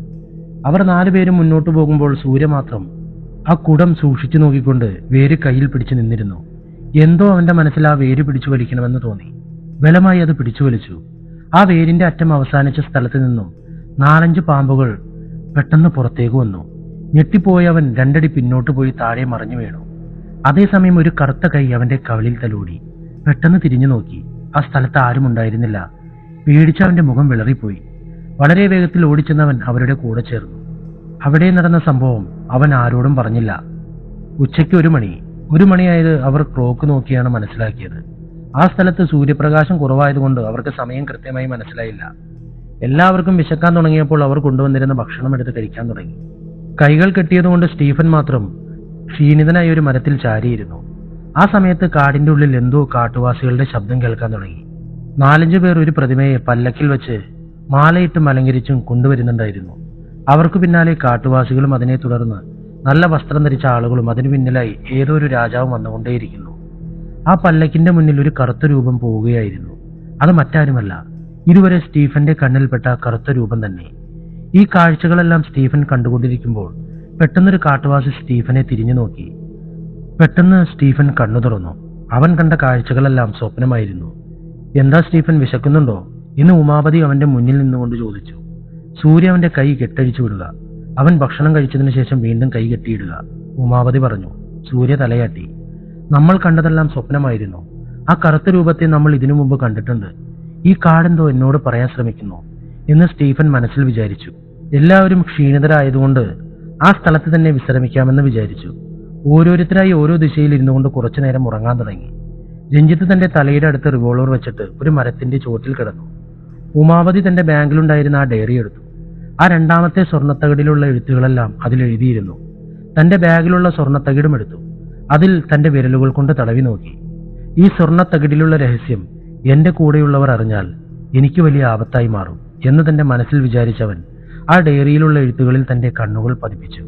അവർ 4 പേരും മുന്നോട്ടു പോകുമ്പോൾ സൂര്യ മാത്രം ആ കുടം സൂക്ഷിച്ചു നോക്കിക്കൊണ്ട് വേര് കയ്യിൽ പിടിച്ചു നിന്നിരുന്നു. എന്തോ അവന്റെ മനസ്സിൽ ആ വേര് പിടിച്ചു വലിക്കണമെന്ന് തോന്നി. ബലമായി അത് പിടിച്ചു വലിച്ചു. ആ വേരിന്റെ അറ്റം അവസാനിച്ച സ്ഥലത്ത് നിന്നും 4-5 പാമ്പുകൾ പെട്ടെന്ന് പുറത്തേക്ക് വന്നു. ഞെട്ടിപ്പോയി അവൻ 2 അടി പിന്നോട്ട് പോയി താഴെ മറിഞ്ഞു വീണു. അതേസമയം ഒരു കറുത്ത കൈ അവന്റെ കവിളിൽ തലോടി. പെട്ടെന്ന് തിരിഞ്ഞു നോക്കി. ആ സ്ഥലത്ത് ആരും ഉണ്ടായിരുന്നില്ല. പേടിച്ച് അവന്റെ മുഖം വിളറിപ്പോയി. വളരെ വേഗത്തിൽ ഓടിച്ചെന്നവൻ അവരുടെ കൂടെ ചേർന്നു. അവിടെ നടന്ന സംഭവം അവൻ ആരോടും പറഞ്ഞില്ല. ഉച്ചയ്ക്ക് 1 മണിയായത് അവർ ക്ലോക്ക് നോക്കിയാണ് മനസ്സിലാക്കിയത്. ആ സ്ഥലത്ത് സൂര്യപ്രകാശം കുറവായതുകൊണ്ട് അവർക്ക് സമയം കൃത്യമായി മനസ്സിലായില്ല. എല്ലാവർക്കും വിശക്കാൻ തുടങ്ങിയപ്പോൾ അവർ കൊണ്ടുവന്നിരുന്ന ഭക്ഷണം എടുത്ത് കഴിക്കാൻ തുടങ്ങി. കൈകൾ കെട്ടിയതുകൊണ്ട് സ്റ്റീഫൻ മാത്രം ക്ഷീണിതനായി ഒരു മരത്തിൽ ചാരിയിരുന്നു. ആ സമയത്ത് കാടിന്റെ ഉള്ളിൽ എന്തോ കാട്ടുവാസികളുടെ ശബ്ദം കേൾക്കാൻ തുടങ്ങി. 4-5 പേർ ഒരു പ്രതിമയെ പല്ലക്കിൽ വെച്ച് മാലയിട്ടും അലങ്കരിച്ചും കൊണ്ടുവരുന്നുണ്ടായിരുന്നു. അവർക്ക് പിന്നാലെ കാട്ടുവാസികളും അതിനെ തുടർന്ന് നല്ല വസ്ത്രം ധരിച്ച ആളുകളും അതിനു പിന്നിലായി ഏതോ ഒരു രാജാവും വന്നുകൊണ്ടേയിരിക്കുന്നു. ആ പല്ലക്കിന്റെ മുന്നിൽ ഒരു കറുത്ത രൂപം പോവുകയായിരുന്നു. അത് മറ്റാരുമല്ല, ഇതുവരെ സ്റ്റീഫന്റെ കണ്ണിൽപ്പെട്ട കറുത്ത രൂപം തന്നെ. ഈ കാഴ്ചകളെല്ലാം സ്റ്റീഫൻ കണ്ടുകൊണ്ടിരിക്കുമ്പോൾ പെട്ടെന്നൊരു കാട്ടുവാസി സ്റ്റീഫനെ തിരിഞ്ഞു നോക്കി. പെട്ടെന്ന് സ്റ്റീഫൻ കണ്ണു തുറന്നു. അവൻ കണ്ട കാഴ്ചകളെല്ലാം സ്വപ്നമായിരുന്നു. "എന്താ സ്റ്റീഫൻ, വിശക്കുന്നുണ്ടോ?" എന്ന് ഉമാപതി അവന്റെ മുന്നിൽ നിന്നുകൊണ്ട് ചോദിച്ചു. സൂര്യ അവന്റെ കൈ കെട്ടഴിച്ചു വിടുക. അവൻ ഭക്ഷണം കഴിച്ചതിന് ശേഷം വീണ്ടും കൈ കെട്ടിയിടുക, ഉമാപതി പറഞ്ഞു. സൂര്യ തലയാട്ടി. "നമ്മൾ കണ്ടതെല്ലാം സ്വപ്നമായിരുന്നു. ആ കറുത്ത രൂപത്തെ നമ്മൾ ഇതിനു മുമ്പ് കണ്ടിട്ടുണ്ട്. ഈ കാടെന്തോ എന്നോട് പറയാൻ ശ്രമിക്കുന്നു" എന്ന് സ്റ്റീഫൻ മനസ്സിൽ വിചാരിച്ചു. എല്ലാവരും ക്ഷീണിതരായതുകൊണ്ട് ആ സ്ഥലത്ത് തന്നെ വിശ്രമിക്കാമെന്ന് വിചാരിച്ചു. ഓരോരുത്തരായി ഓരോ ദിശയിൽ ഇരുന്നു കൊണ്ട് കുറച്ചുനേരം ഉറങ്ങാൻ തുടങ്ങി. രഞ്ജിത്ത് തന്റെ തലയുടെ അടുത്ത് റിവോൾവർ വെച്ചിട്ട് ഒരു മരത്തിന്റെ ചോട്ടിൽ കിടന്നു. ഉമാവതി തന്റെ ബാഗിലുണ്ടായിരുന്ന ആ ഡയറി എടുത്തു. ആ 2ാമത്തെ സ്വർണ്ണത്തകിടിലുള്ള എഴുത്തുകളെല്ലാം അതിൽ എഴുതിയിരുന്നു. തന്റെ ബാഗിലുള്ള സ്വർണ്ണത്തകിടും എടുത്തു. അതിൽ തന്റെ വിരലുകൾ കൊണ്ട് തടവി നോക്കി. "ഈ സ്വർണ്ണത്തകിടിലുള്ള രഹസ്യം എന്റെ കൂടെയുള്ളവർ അറിഞ്ഞാൽ എനിക്ക് വലിയ ആപത്തായി മാറും" എന്ന് തന്റെ മനസ്സിൽ വിചാരിച്ചവൻ ആ ഡയറിയിലുള്ള എഴുത്തുകളിൽ തന്റെ കണ്ണുകൾ പതിപ്പിച്ചു.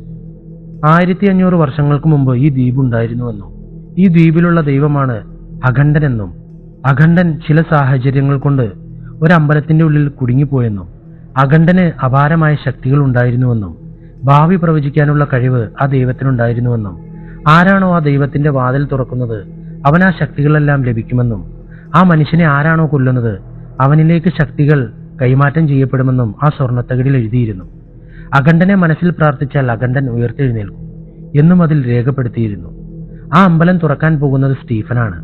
1500 വർഷങ്ങൾക്ക് മുമ്പ് ഈ ദ്വീപ് ഉണ്ടായിരുന്നുവെന്നും ഈ ദ്വീപിലുള്ള ദൈവമാണ് അഖണ്ഡനെന്നും അഖണ്ഡൻ ചില സാഹചര്യങ്ങൾ കൊണ്ട് ഒരമ്പലത്തിന്റെ ഉള്ളിൽ കുടുങ്ങിപ്പോയെന്നും അഖണ്ഡന് അപാരമായ ശക്തികൾ ഉണ്ടായിരുന്നുവെന്നും ഭാവി പ്രവചിക്കാനുള്ള കഴിവ് ആ ദൈവത്തിനുണ്ടായിരുന്നുവെന്നും ആരാണോ ആ ദൈവത്തിന്റെ വാതിൽ തുറക്കുന്നത് അവൻ ആ ശക്തികളെല്ലാം ലഭിക്കുമെന്നും ആ മനുഷ്യനെ ആരാണോ കൊല്ലുന്നത് അവനിലേക്ക് ശക്തികൾ കൈമാറ്റം ചെയ്യപ്പെടുമെന്നും ആ സ്വർണ്ണത്തകിടിൽ എഴുതിയിരുന്നു. അഖണ്ഡനെ മനസ്സിൽ പ്രാർത്ഥിച്ചാൽ അഖണ്ഡൻ ഉയർത്തെഴുന്നേൽക്കും എന്നും അതിൽ രേഖപ്പെടുത്തിയിരുന്നു. ആ അമ്പലം തുറക്കാൻ പോകുന്നത് സ്റ്റീഫനാണ്.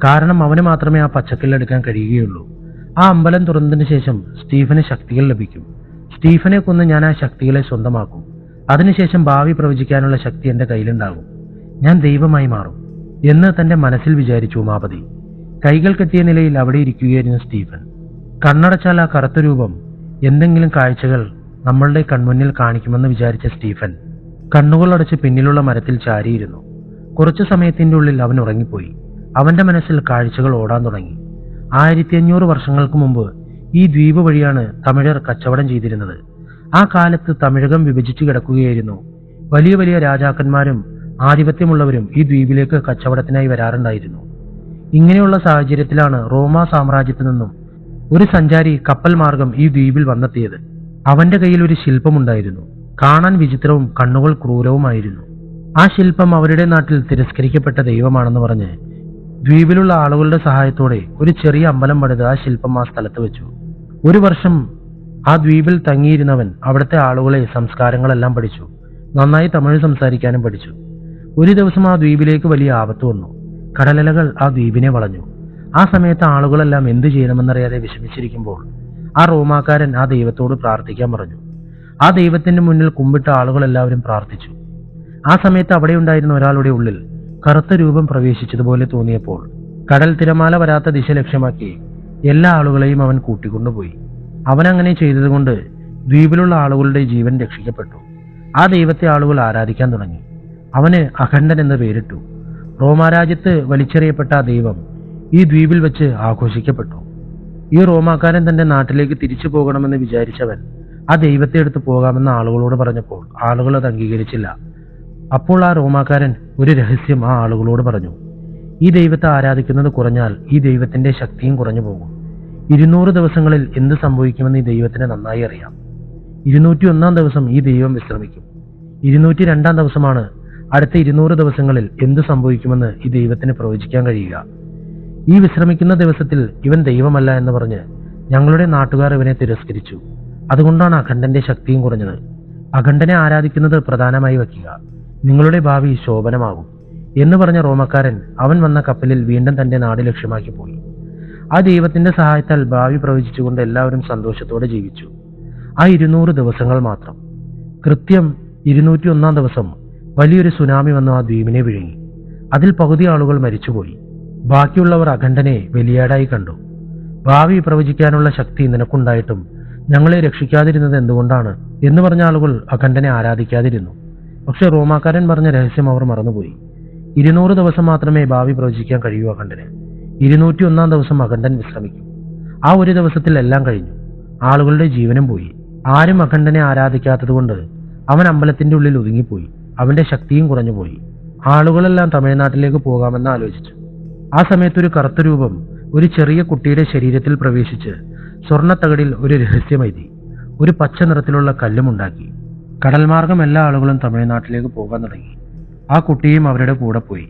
കാരണം അവന് മാത്രമേ ആ പച്ചക്കല്ലെടുക്കാൻ കഴിയുകയുള്ളൂ. ആ അമ്പലം തുറന്നതിന് ശേഷം സ്റ്റീഫന് ശക്തികൾ ലഭിക്കും. സ്റ്റീഫനെ കൊന്ന് ഞാൻ ആ ശക്തികളെ സ്വന്തമാക്കും. അതിനുശേഷം ഭാവി പ്രവചിക്കാനുള്ള ശക്തി എന്റെ കയ്യിലുണ്ടാകും. ഞാൻ ദൈവമായി മാറും എന്ന് തന്റെ മനസ്സിൽ വിചാരിച്ചു ഉമാപതി. കൈകൾ കെട്ടിയ നിലയിൽ അവിടെ ഇരിക്കുകയായിരുന്നു സ്റ്റീഫൻ. കണ്ണടച്ചാൽ ആ കറുത്ത രൂപം എന്തെങ്കിലും കാഴ്ചകൾ നമ്മളുടെ കൺമുന്നിൽ കാണിക്കുമെന്ന് വിചാരിച്ച സ്റ്റീഫൻ കണ്ണുകൾ അടച്ച് പിന്നിലുള്ള മരത്തിൽ ചാരിയിരുന്നു. കുറച്ചു സമയത്തിന്റെ ഉള്ളിൽ അവൻ ഉറങ്ങിപ്പോയി. അവന്റെ മനസ്സിൽ കാഴ്ചകൾ ഓടാൻ തുടങ്ങി. 1500 വർഷങ്ങൾക്ക് മുമ്പ് ഈ ദ്വീപ് വഴിയാണ് തമിഴർ കച്ചവടം ചെയ്തിരുന്നത്. ആ കാലത്ത് തമിഴകം വിഭജിച്ചു കിടക്കുകയായിരുന്നു. വലിയ വലിയ രാജാക്കന്മാരും ആധിപത്യമുള്ളവരും ഈ ദ്വീപിലേക്ക് കച്ചവടത്തിനായി വരാറുണ്ടായിരുന്നു. ഇങ്ങനെയുള്ള സാഹചര്യത്തിലാണ് റോമാ സാമ്രാജ്യത്തു നിന്നും ഒരു സഞ്ചാരി കപ്പൽ മാർഗം ഈ ദ്വീപിൽ വന്നെത്തിയത്. അവന്റെ കയ്യിൽ ഒരു ശില്പമുണ്ടായിരുന്നു. കാണാൻ വിചിത്രവും കണ്ണുകൾ ക്രൂരവുമായിരുന്നു. ആ ശില്പം അവരുടെ നാട്ടിൽ തിരസ്കരിക്കപ്പെട്ട ദൈവമാണെന്ന് പറഞ്ഞ് ദ്വീപിലുള്ള ആളുകളുടെ സഹായത്തോടെ ഒരു ചെറിയ അമ്പലം പണിത് ആ ശില്പം ആ സ്ഥലത്ത് വെച്ചു. 1 വർഷം ആ ദ്വീപിൽ തങ്ങിയിരുന്നവൻ അവിടുത്തെ ആളുകളെ സംസ്കാരങ്ങളെല്ലാം പഠിച്ചു. നന്നായി തമിഴ് സംസാരിക്കാനും പഠിച്ചു. ഒരു ദിവസം ആ ദ്വീപിലേക്ക് വലിയ ആപത്ത് വന്നു. കടലലകൾ ആ ദ്വീപിനെ വളഞ്ഞു. ആ സമയത്ത് ആളുകളെല്ലാം എന്തു ചെയ്യണമെന്നറിയാതെ വിഷമിച്ചിരിക്കുമ്പോൾ ആ റോമാക്കാരൻ ആ ദൈവത്തോട് പ്രാർത്ഥിക്കാൻ പറഞ്ഞു. ആ ദൈവത്തിന്റെ മുന്നിൽ കുമ്പിട്ട ആളുകളെല്ലാവരും പ്രാർത്ഥിച്ചു. ആ സമയത്ത് അവിടെ ഉണ്ടായിരുന്ന ഒരാളുടെ ഉള്ളിൽ കറുത്ത രൂപം പ്രവേശിച്ചതുപോലെ തോന്നിയപ്പോൾ കടൽ തിരമാല വരാത്ത ദിശ ലക്ഷ്യമാക്കി എല്ലാ ആളുകളെയും അവൻ കൂട്ടിക്കൊണ്ടുപോയി. അവനങ്ങനെ ചെയ്തതുകൊണ്ട് ദ്വീപിലുള്ള ആളുകളുടെ ജീവൻ രക്ഷിക്കപ്പെട്ടു. ആ ദൈവത്തെ ആളുകൾ ആരാധിക്കാൻ തുടങ്ങി. അവന് അഖണ്ഡൻ എന്ന് പേരിട്ടു. റോമാരാജ്യത്ത് വലിച്ചെറിയപ്പെട്ട ആ ദൈവം ഈ ദ്വീപിൽ വെച്ച് ആഘോഷിക്കപ്പെട്ടു. ഈ റോമാക്കാരൻ തന്റെ നാട്ടിലേക്ക് തിരിച്ചു പോകണമെന്ന് വിചാരിച്ചവൻ ആ ദൈവത്തെ എടുത്ത് പോകാമെന്ന് ആളുകളോട് പറഞ്ഞപ്പോൾ ആളുകൾ അത് അംഗീകരിച്ചില്ല. അപ്പോൾ ആ റോമാക്കാരൻ ഒരു രഹസ്യം ആ ആളുകളോട് പറഞ്ഞു. ഈ ദൈവത്തെ ആരാധിക്കുന്നത് കുറഞ്ഞാൽ ഈ ദൈവത്തിന്റെ ശക്തിയും കുറഞ്ഞു പോകും. 200 ദിവസങ്ങളിൽ എന്ത് സംഭവിക്കുമെന്ന് ഈ ദൈവത്തിന് നന്നായി അറിയാം. 201 ദിവസം ഈ ദൈവം വിശ്രമിക്കും. 202 ദിവസമാണ് അടുത്ത 200 ദിവസങ്ങളിൽ എന്ത് സംഭവിക്കുമെന്ന് ഈ ദൈവത്തിന് പ്രവചിക്കാൻ കഴിയുക. ഈ വിശ്രമിക്കുന്ന ദിവസത്തിൽ ഇവൻ ദൈവമല്ല എന്ന് പറഞ്ഞ് ഞങ്ങളുടെ നാട്ടുകാർ ഇവനെ തിരസ്കരിച്ചു. അതുകൊണ്ടാണ് അഖണ്ഡന്റെ ശക്തിയും കുറഞ്ഞത്. അഖണ്ഡനെ ആരാധിക്കുന്നത് പ്രധാനമായി വയ്ക്കുക, നിങ്ങളുടെ ഭാവി ശോഭനമാകും എന്ന് പറഞ്ഞ റോമക്കാരൻ അവൻ വന്ന കപ്പലിൽ വീണ്ടും തന്റെ നാട് ലക്ഷ്യമാക്കി പോയി. ആ ദൈവത്തിന്റെ സഹായത്താൽ ഭാവി പ്രവചിച്ചുകൊണ്ട് എല്ലാവരും സന്തോഷത്തോടെ ജീവിച്ചു. ആ 200 ദിവസങ്ങൾ മാത്രം. കൃത്യം 201 ദിവസം വലിയൊരു സുനാമി വന്നു ആ ദ്വീപിനെ വിഴുങ്ങി. അതിൽ പകുതി ആളുകൾ മരിച്ചുപോയി. ബാക്കിയുള്ളവർ അഖണ്ഡനെ വലിയാടായി കണ്ടു. ഭാവി പ്രവചിക്കാനുള്ള ശക്തി നിനക്കുണ്ടായിട്ടും ഞങ്ങളെ രക്ഷിക്കാതിരുന്നത് എന്തുകൊണ്ടാണ് എന്ന് പറഞ്ഞ ആളുകൾ അഖണ്ഡനെ ആരാധിക്കാതിരുന്നു. പക്ഷെ റോമാക്കാരൻ പറഞ്ഞ രഹസ്യം അവർ മറന്നുപോയി. 200 ദിവസം മാത്രമേ ഭാവി പ്രവചിക്കാൻ കഴിയൂ അഖണ്ഡന്. 201 ദിവസം അഖണ്ഡൻ വിശ്രമിക്കും. ആ ഒരു ദിവസത്തിൽ എല്ലാം കഴിഞ്ഞു. ആളുകളുടെ ജീവനും പോയി. ആരും അഖണ്ഡനെ ആരാധിക്കാത്തതുകൊണ്ട് അവൻ അമ്പലത്തിന്റെ ഉള്ളിൽ ഒതുങ്ങിപ്പോയി. അവന്റെ ശക്തിയും കുറഞ്ഞുപോയി. ആളുകളെല്ലാം തമിഴ്നാട്ടിലേക്ക് പോകാമെന്ന് ആലോചിച്ചു. ആ സമയത്ത് ഒരു കറുത്ത രൂപം ഒരു ചെറിയ കുട്ടിയുടെ ശരീരത്തിൽ പ്രവേശിച്ച് സ്വർണ്ണത്തകടിൽ ഒരു രഹസ്യമെഴുതി ഒരു പച്ച നിറത്തിലുള്ള കല്ലുമുണ്ടാക്കി. കടൽമാർഗം എല്ലാ ആളുകളും തമിഴ്നാട്ടിലേക്ക് പോകാൻ തുടങ്ങി. ആ കുട്ടിയും അവരുടെ കൂടെ പോയി.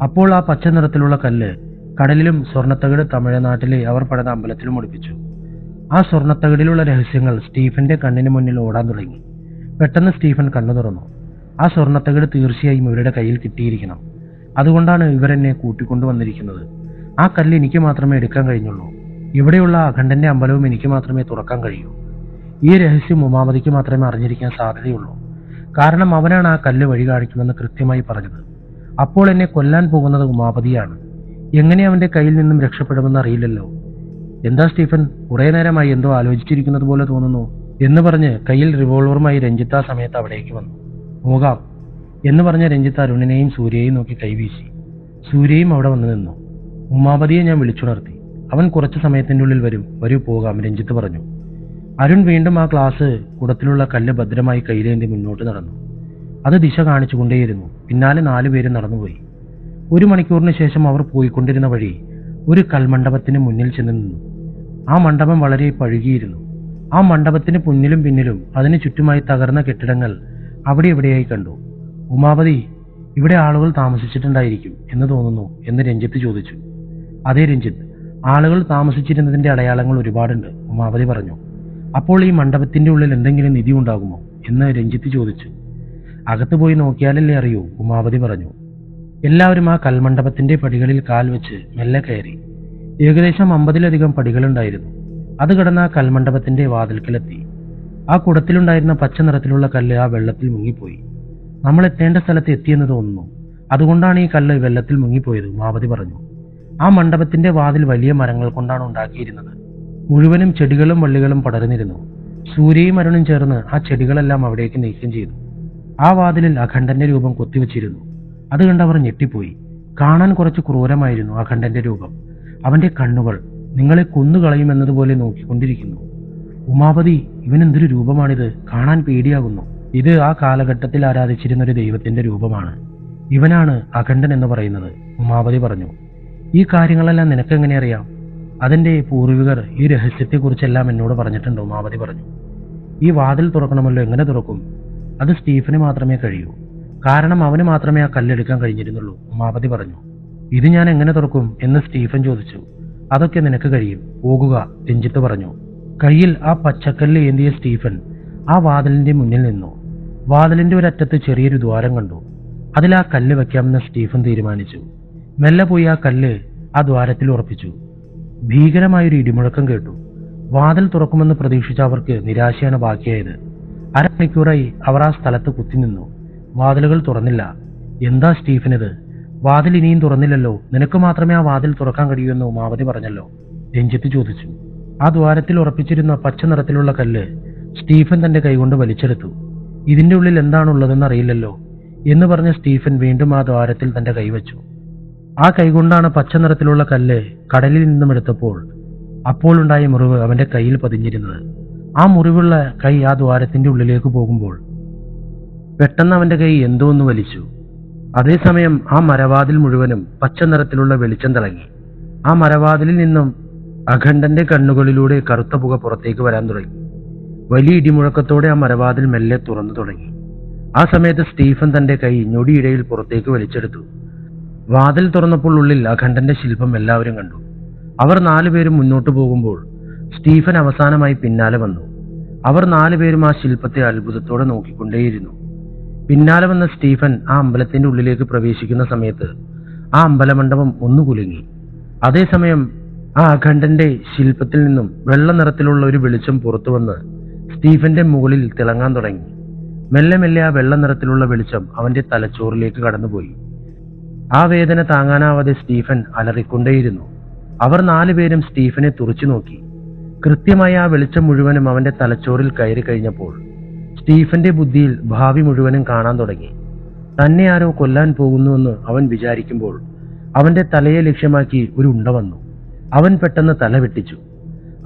അപ്പോൾ ആ പച്ച നിറത്തിലുള്ള കല്ല് കടലിലും സ്വർണ്ണത്തകട് തമിഴ്നാട്ടിലെ അവർ പണിത അമ്പലത്തിലും ഒളിപ്പിച്ചു. ആ സ്വർണ്ണത്തകടിലുള്ള രഹസ്യങ്ങൾ സ്റ്റീഫന്റെ കണ്ണിന് മുന്നിൽ ഓടാൻ തുടങ്ങി. പെട്ടെന്ന് സ്റ്റീഫൻ കണ്ണു തുറന്നു. ആ സ്വർണ്ണത്തകട് തീർച്ചയായും ഇവരുടെ കയ്യിൽ കിട്ടിയിരിക്കണം. അതുകൊണ്ടാണ് ഇവരെന്നെ കൂട്ടിക്കൊണ്ടുവന്നിരിക്കുന്നത്. ആ കല്ല് എനിക്ക് മാത്രമേ എടുക്കാൻ കഴിഞ്ഞുള്ളൂ. ഇവിടെയുള്ള അഖണ്ഡന്റെ അമ്പലവും എനിക്ക് മാത്രമേ തുറക്കാൻ കഴിയൂ. ഈ രഹസ്യം ഉമാപതിക്ക് മാത്രമേ അറിഞ്ഞിരിക്കാൻ സാധ്യതയുള്ളൂ. കാരണം അവനാണ് ആ കല്ല് വഴി കാണിക്കുമെന്ന് കൃത്യമായി പറഞ്ഞത്. അപ്പോൾ എന്നെ കൊല്ലാൻ പോകുന്നത് ഉമാപതിയാണ്. എങ്ങനെ അവന്റെ കയ്യിൽ നിന്നും രക്ഷപ്പെടുമെന്ന് അറിയില്ലല്ലോ. എന്താ സ്റ്റീഫൻ, കുറെ നേരമായി എന്തോ ആലോചിച്ചിരിക്കുന്നത് പോലെ തോന്നുന്നു എന്ന് പറഞ്ഞ് കയ്യിൽ റിവോൾവറുമായി രഞ്ജിത്ത് ആ സമയത്ത് അവിടേക്ക് വന്നു. പോകാം എന്ന് പറഞ്ഞ രഞ്ജിത്ത് അരുണിനെയും സൂര്യയെയും നോക്കി കൈവീശി. സൂര്യയും അവിടെ വന്നു നിന്നു. ഉമാപതിയെ ഞാൻ വിളിച്ചുണർത്തി. അവൻ കുറച്ചു സമയത്തിന്റെ ഉള്ളിൽ വരും. വരൂ പോകാം, രഞ്ജിത്ത് പറഞ്ഞു. അരുൺ വീണ്ടും ആ ഗ്ലാസ് കുടത്തിലുള്ള കല്ല് ഭദ്രമായി കയ്യിലേന്തി മുന്നോട്ട് നടന്നു. അത് ദിശ കാണിച്ചുകൊണ്ടേയിരുന്നു. പിന്നാലെ 4 പേരും നടന്നുപോയി. 1 മണിക്കൂറിന് ശേഷം അവർ പോയിക്കൊണ്ടിരുന്ന വഴി ഒരു കൽമണ്ഡപത്തിന് മുന്നിൽ ചെന്ന് നിന്നു. ആ മണ്ഡപം വളരെ പഴുകിയിരുന്നു. ആ മണ്ഡപത്തിന് മുന്നിലും പിന്നിലും അതിന് ചുറ്റുമായി തകർന്ന കെട്ടിടങ്ങൾ അവിടെ എവിടെയായി കണ്ടു. ഉമാപതി, ഇവിടെ ആളുകൾ താമസിച്ചിട്ടുണ്ടായിരിക്കും എന്ന് തോന്നുന്നു എന്ന് രഞ്ജിത്ത് ചോദിച്ചു. അതേ രഞ്ജിത്ത്, ആളുകൾ താമസിച്ചിരുന്നതിന്റെ അടയാളങ്ങൾ ഒരുപാടുണ്ട്, ഉമാപതി പറഞ്ഞു. അപ്പോൾ ഈ മണ്ഡപത്തിന്റെ ഉള്ളിൽ എന്തെങ്കിലും നിധി ഉണ്ടാകുമോ എന്ന് രഞ്ജിത്ത് ചോദിച്ചു. അകത്ത് പോയി നോക്കിയാലല്ലേ അറിയൂ, ഉമാപതി പറഞ്ഞു. എല്ലാവരും ആ കൽമണ്ഡപത്തിന്റെ പടികളിൽ കാൽ വെച്ച് മെല്ലെ കയറി. ഏകദേശം 50-ലധികം പടികളുണ്ടായിരുന്നു. അത് കടന്ന ആ കൽമണ്ഡപത്തിന്റെ വാതിൽക്കലെത്തി. ആ കുടത്തിലുണ്ടായിരുന്ന പച്ച നിറത്തിലുള്ള കല്ല് ആ വെള്ളത്തിൽ മുങ്ങിപ്പോയി. നമ്മൾ എത്തേണ്ട സ്ഥലത്ത് എത്തിയെന്ന് തോന്നുന്നു. അതുകൊണ്ടാണ് ഈ കല്ല് വെള്ളത്തിൽ മുങ്ങിപ്പോയത്, ഉമാപതി പറഞ്ഞു. ആ മണ്ഡപത്തിന്റെ വാതിൽ വലിയ മരങ്ങൾ കൊണ്ടാണ് ഉണ്ടാക്കിയിരുന്നത്. മുഴുവനും ചെടികളും വള്ളികളും പടർന്നിരുന്നു. സൂര്യയും അരുണും ചേർന്ന് ആ ചെടികളെല്ലാം അവിടേക്ക് നീക്കം ചെയ്തു. ആ വാതിലിൽ അഖണ്ഡന്റെ രൂപം കൊത്തിവെച്ചിരുന്നു. അത് കണ്ടവർ ഞെട്ടിപ്പോയി. കാണാൻ കുറച്ച് ക്രൂരമായിരുന്നു അഖണ്ഡന്റെ രൂപം. അവന്റെ കണ്ണുകൾ നിങ്ങളെ കൊന്നുകളയുമെന്നതുപോലെ നോക്കിക്കൊണ്ടിരിക്കുന്നു. ഉമാപതി, ഇവനെന്തൊരു രൂപമാണിത്, കാണാൻ പേടിയാകുന്നു. ഇത് ആ കാലഘട്ടത്തിൽ ആരാധിച്ചിരുന്ന ഒരു ദൈവത്തിന്റെ രൂപമാണ്. ഇവനാണ് അഖണ്ഡൻ എന്ന് പറയുന്നത്, ഉമാപതി പറഞ്ഞു. ഈ കാര്യങ്ങളെല്ലാം നിനക്കെങ്ങനെ അറിയാം? അതിന്റെ പൂർവികർ ഈ രഹസ്യത്തെക്കുറിച്ചെല്ലാം എന്നോട് പറഞ്ഞിട്ടുണ്ട്, ഉമാപതി പറഞ്ഞു. ഈ വാതിൽ തുറക്കണമല്ലോ, എങ്ങനെ തുറക്കും? അത് സ്റ്റീഫന് മാത്രമേ കഴിയൂ. കാരണം അവന് മാത്രമേ ആ കല്ലെടുക്കാൻ കഴിഞ്ഞിരുന്നുള്ളൂ, ഉമാപതി പറഞ്ഞു. ഇത് ഞാൻ എങ്ങനെ തുറക്കും എന്ന് സ്റ്റീഫൻ ചോദിച്ചു. അതൊക്കെ നിനക്ക് കഴിയും, പോകുക, രഞ്ജിത്ത് പറഞ്ഞു. കയ്യിൽ ആ പച്ചക്കല്ല് ഏന്തിയ സ്റ്റീഫൻ ആ വാതിലിന്റെ മുന്നിൽ നിന്നു. വാതിലിന്റെ ഒരറ്റത്ത് ചെറിയൊരു ദ്വാരം കണ്ടു. അതിൽ ആ കല്ല് വെക്കാമെന്ന് സ്റ്റീഫൻ തീരുമാനിച്ചു. മെല്ലെ പോയി ആ കല്ല് ആ ദ്വാരത്തിൽ ഉറപ്പിച്ചു. ഭീകരമായൊരു ഇടിമുഴക്കം കേട്ടു. വാതിൽ തുറക്കുമെന്ന് പ്രതീക്ഷിച്ച അവർക്ക് നിരാശയാണ് ബാക്കിയായത്. അരമണിക്കൂറായി അവർ ആ സ്ഥലത്ത് കുത്തിനിന്നു. വാതിലുകൾ തുറന്നില്ല. എന്താ സ്റ്റീഫനിത്? വാതിൽ ഇനിയും തുറന്നില്ലല്ലോ, നിനക്ക് മാത്രമേ ആ വാതിൽ തുറക്കാൻ കഴിയൂ എന്ന് ഉമാപതി പറഞ്ഞല്ലോ, രഞ്ജിത്ത് ചോദിച്ചു. ആ ദ്വാരത്തിൽ ഉറപ്പിച്ചിരുന്ന പച്ച നിറത്തിലുള്ള കല്ല് സ്റ്റീഫൻ തന്റെ കൈകൊണ്ട് വലിച്ചെടുത്തു. ഇതിന്റെ ഉള്ളിൽ എന്താണുള്ളതെന്ന് അറിയില്ലല്ലോ എന്ന് പറഞ്ഞ സ്റ്റീഫൻ വീണ്ടും ആ ദ്വാരത്തിൽ തന്റെ കൈവച്ചു. ആ കൈകൊണ്ടാണ് പച്ച നിറത്തിലുള്ള കല്ല് കടലിൽ നിന്നും എടുത്തപ്പോൾ അപ്പോഴുണ്ടായ മുറിവ് അവന്റെ കയ്യിൽ പതിഞ്ഞിരുന്നത്. ആ മുറിവുള്ള കൈ ആ ദ്വാരത്തിന്റെ ഉള്ളിലേക്ക് പോകുമ്പോൾ പെട്ടെന്ന് അവന്റെ കൈ എന്തോ ഒന്ന് വലിച്ചു. അതേസമയം ആ മരവാതിൽ മുഴുവനും പച്ച നിറത്തിലുള്ള വെളിച്ചം തിളങ്ങി. ആ മരവാതിലിൽ നിന്നും അഖണ്ഡന്റെ കണ്ണുകളിലൂടെ കറുത്ത പുക പുറത്തേക്ക് വരാൻ തുടങ്ങി. വലിയ ഇടിമുഴക്കത്തോടെ ആ മരവാതിൽ മെല്ലെ തുറന്നു തുടങ്ങി. ആ സമയത്ത് സ്റ്റീഫൻ തന്റെ കൈ ഞൊടിയിടയിൽ പുറത്തേക്ക് വലിച്ചെടുത്തു. വാതിൽ തുറന്നപ്പോൾ ഉള്ളിൽ അഖണ്ഡന്റെ ശില്പം എല്ലാവരും കണ്ടു. അവർ 4 പേരും മുന്നോട്ടു പോകുമ്പോൾ സ്റ്റീഫൻ അവസാനമായി പിന്നാലെ വന്നു. അവർ 4 പേരും ആ ശില്പത്തെ അത്ഭുതത്തോടെ നോക്കിക്കൊണ്ടേയിരുന്നു. പിന്നാലെ വന്ന സ്റ്റീഫൻ ആ അമ്പലത്തിന്റെ ഉള്ളിലേക്ക് പ്രവേശിക്കുന്ന സമയത്ത് ആ അമ്പലമണ്ഡപം ഒന്നു കുലുങ്ങി. അതേസമയം ആ അഖണ്ഡന്റെ ശില്പത്തിൽ നിന്നും വെള്ള നിറത്തിലുള്ള ഒരു വെളിച്ചം പുറത്തു വന്ന് സ്റ്റീഫന്റെ മുകളിൽ തിളങ്ങാൻ തുടങ്ങി. മെല്ലെ മെല്ലെ ആ വെള്ള നിറത്തിലുള്ള വെളിച്ചം അവന്റെ തലച്ചോറിലേക്ക് കടന്നുപോയി. ആ വേദന താങ്ങാനാവാതെ സ്റ്റീഫൻ അലറിക്കൊണ്ടേയിരുന്നു. അവർ 4 പേരും സ്റ്റീഫനെ തുറച്ചു നോക്കി. കൃത്യമായി ആ വെളിച്ചം മുഴുവനും അവന്റെ തലച്ചോറിൽ കയറി കഴിഞ്ഞപ്പോൾ സ്റ്റീഫന്റെ ബുദ്ധിയിൽ ഭാവി മുഴുവനും കാണാൻ തുടങ്ങി. തന്നെ ആരോ കൊല്ലാൻ പോകുന്നുവെന്ന് അവൻ വിചാരിക്കുമ്പോൾ അവന്റെ തലയെ ലക്ഷ്യമാക്കി ഒരു ഉണ്ട വന്നു. അവൻ പെട്ടെന്ന് തല വെട്ടിച്ചു.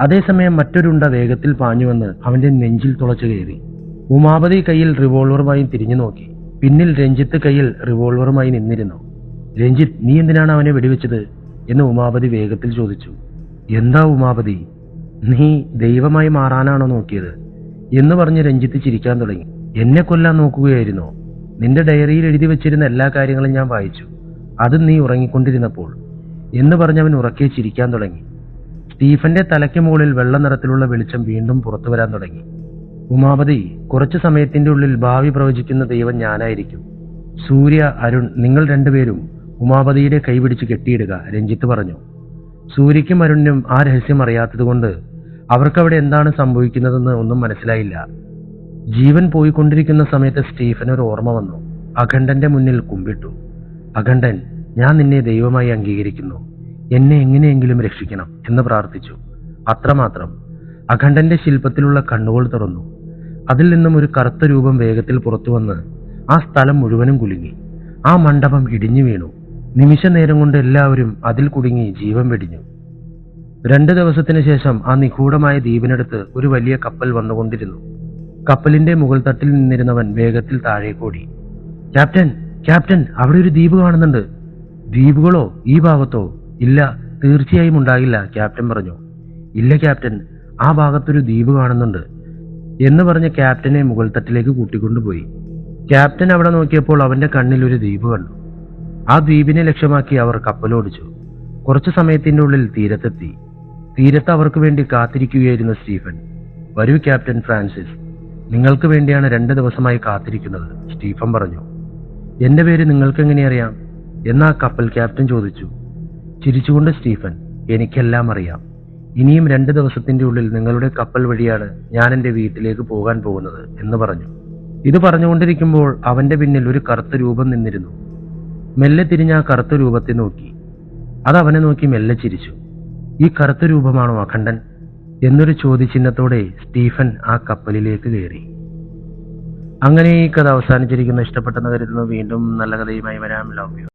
അതേസമയം മറ്റൊരുണ്ട വേഗത്തിൽ പാഞ്ഞുവന്ന് അവന്റെ നെഞ്ചിൽ തുളച്ചു കയറി. ഉമാപതി കയ്യിൽ റിവോൾവറുമായി തിരിഞ്ഞു നോക്കി. പിന്നിൽ രഞ്ജിത്ത് കയ്യിൽ റിവോൾവറുമായി നിന്നിരുന്നു. രഞ്ജിത്ത്, നീ എന്തിനാണ് അവനെ വെടിവെച്ചത് എന്ന് ഉമാപതി വേഗത്തിൽ ചോദിച്ചു. എന്താ ഉമാപതി, നീ ദൈവമായി മാറാനാണോ നോക്കിയത് എന്ന് പറഞ്ഞ് രഞ്ജിത്ത് ചിരിക്കാൻ തുടങ്ങി. എന്നെ കൊല്ലാൻ നോക്കുകയായിരുന്നോ? നിന്റെ ഡയറിയിൽ എഴുതി വെച്ചിരുന്ന എല്ലാ കാര്യങ്ങളും ഞാൻ വായിച്ചു, അത് നീ ഉറങ്ങിക്കൊണ്ടിരുന്നപ്പോൾ എന്ന് പറഞ്ഞവൻ ഉറക്കെ ചിരിക്കാൻ തുടങ്ങി. സ്റ്റീഫന്റെ തലയ്ക്ക് മുകളിൽ വെള്ള നിറത്തിലുള്ള വെളിച്ചം വീണ്ടും പുറത്തു വരാൻ തുടങ്ങി. ഉമാപതി, കുറച്ചു സമയത്തിന്റെ ഉള്ളിൽ ഭാവി പ്രവചിക്കുന്ന ദൈവം ഞാനായിരിക്കും. സൂര്യ, അരുൺ, നിങ്ങൾ 2 പേരും ഉമാപതിയുടെ കൈപിടിച്ച് കെട്ടിയിടുക, രഞ്ജിത്ത് പറഞ്ഞു. സൂര്യയ്ക്കും അരുണിനും ആ രഹസ്യം അറിയാത്തതുകൊണ്ട് അവർക്കവിടെ എന്താണ് സംഭവിക്കുന്നതെന്ന് ഒന്നും മനസ്സിലായില്ല. ജീവൻ പോയിക്കൊണ്ടിരിക്കുന്ന സമയത്ത് സ്റ്റീഫൻ ഒരു ഓർമ്മ വന്നു. അഖണ്ഡന്റെ മുന്നിൽ കുമ്പിട്ടു. അഖണ്ഡൻ, ഞാൻ നിന്നെ ദൈവമായി അംഗീകരിക്കുന്നു, എന്നെ എങ്ങനെയെങ്കിലും രക്ഷിക്കണം എന്ന് പ്രാർത്ഥിച്ചു. അത്രമാത്രം. അഖണ്ഡന്റെ ശില്പത്തിലുള്ള കണ്ണുകൾ തുറന്നു. അതിൽ നിന്നും ഒരു കറുത്ത രൂപം വേഗത്തിൽ പുറത്തു വന്ന് ആ സ്ഥലം മുഴുവനും കുലുങ്ങി. ആ മണ്ഡപം ഇടിഞ്ഞു വീണു. നിമിഷ നേരം കൊണ്ട് എല്ലാവരും അതിൽ കുടുങ്ങി ജീവൻ വെടിഞ്ഞു. 2 ദിവസത്തിന് ശേഷം ആ നിഗൂഢമായ ദ്വീപിനടുത്ത് ഒരു വലിയ കപ്പൽ വന്നുകൊണ്ടിരുന്നു. കപ്പലിന്റെ മുകൾ തട്ടിൽ നിന്നിരുന്നവൻ വേഗത്തിൽ താഴേക്കോടി. ക്യാപ്റ്റൻ, ക്യാപ്റ്റൻ, അവിടെ ഒരു ദ്വീപ് കാണുന്നുണ്ട്. ദ്വീപുകളോ? ഈ ഭാഗത്തോ? ഇല്ല, തീർച്ചയായും ഉണ്ടാകില്ല, ക്യാപ്റ്റൻ പറഞ്ഞു. ഇല്ല ക്യാപ്റ്റൻ, ആ ഭാഗത്തൊരു ദ്വീപ് കാണുന്നുണ്ട് എന്ന് പറഞ്ഞ് ക്യാപ്റ്റനെ മുകൾ തട്ടിലേക്ക് കൂട്ടിക്കൊണ്ടുപോയി. ക്യാപ്റ്റൻ അവിടെ നോക്കിയപ്പോൾ അവന്റെ കണ്ണിൽ ഒരു ദ്വീപ് കണ്ടു. ആ ദ്വീപിനെ ലക്ഷ്യമാക്കി അവർ കപ്പലോടിച്ചു. കുറച്ചു സമയത്തിന്റെ ഉള്ളിൽ തീരത്തെത്തി. തീരത്ത് അവർക്ക് വേണ്ടി കാത്തിരിക്കുകയായിരുന്നു സ്റ്റീഫൻ. വരൂ ക്യാപ്റ്റൻ ഫ്രാൻസിസ്, നിങ്ങൾക്ക് വേണ്ടിയാണ് 2 ദിവസമായി കാത്തിരിക്കുന്നത്, സ്റ്റീഫൻ പറഞ്ഞു. എന്റെ പേര് നിങ്ങൾക്ക് എങ്ങനെ അറിയാം എന്നാ കപ്പൽ ക്യാപ്റ്റൻ ചോദിച്ചു. ചിരിച്ചുകൊണ്ട് സ്റ്റീഫൻ, എനിക്കെല്ലാം അറിയാം. ഇനിയും 2 ദിവസത്തിന്റെ ഉള്ളിൽ നിങ്ങളുടെ കപ്പൽ വഴിയാണ് ഞാൻ എന്റെ വീട്ടിലേക്ക് പോകാൻ പോകുന്നത് എന്ന് പറഞ്ഞു. ഇത് പറഞ്ഞുകൊണ്ടിരിക്കുമ്പോൾ അവന്റെ പിന്നിൽ ഒരു കറുത്ത രൂപം നിന്നിരുന്നു. മെല്ലെ തിരിഞ്ഞ ആ കറുത്ത രൂപത്തെ നോക്കി. അത് അവനെ നോക്കി മെല്ലെ ചിരിച്ചു. ഈ കറുത്ത രൂപമാണോ അഖണ്ഡൻ എന്നൊരു ചോദ്യചിഹ്നത്തോടെ സ്റ്റീഫൻ ആ കപ്പലിലേക്ക് കയറി. അങ്ങനെ ഈ കഥ അവസാനിച്ചിരിക്കുന്നു. ഇഷ്ടപ്പെട്ടെന്ന് കരുതുന്നു. വീണ്ടും നല്ല കഥയുമായി വരാം. Love you.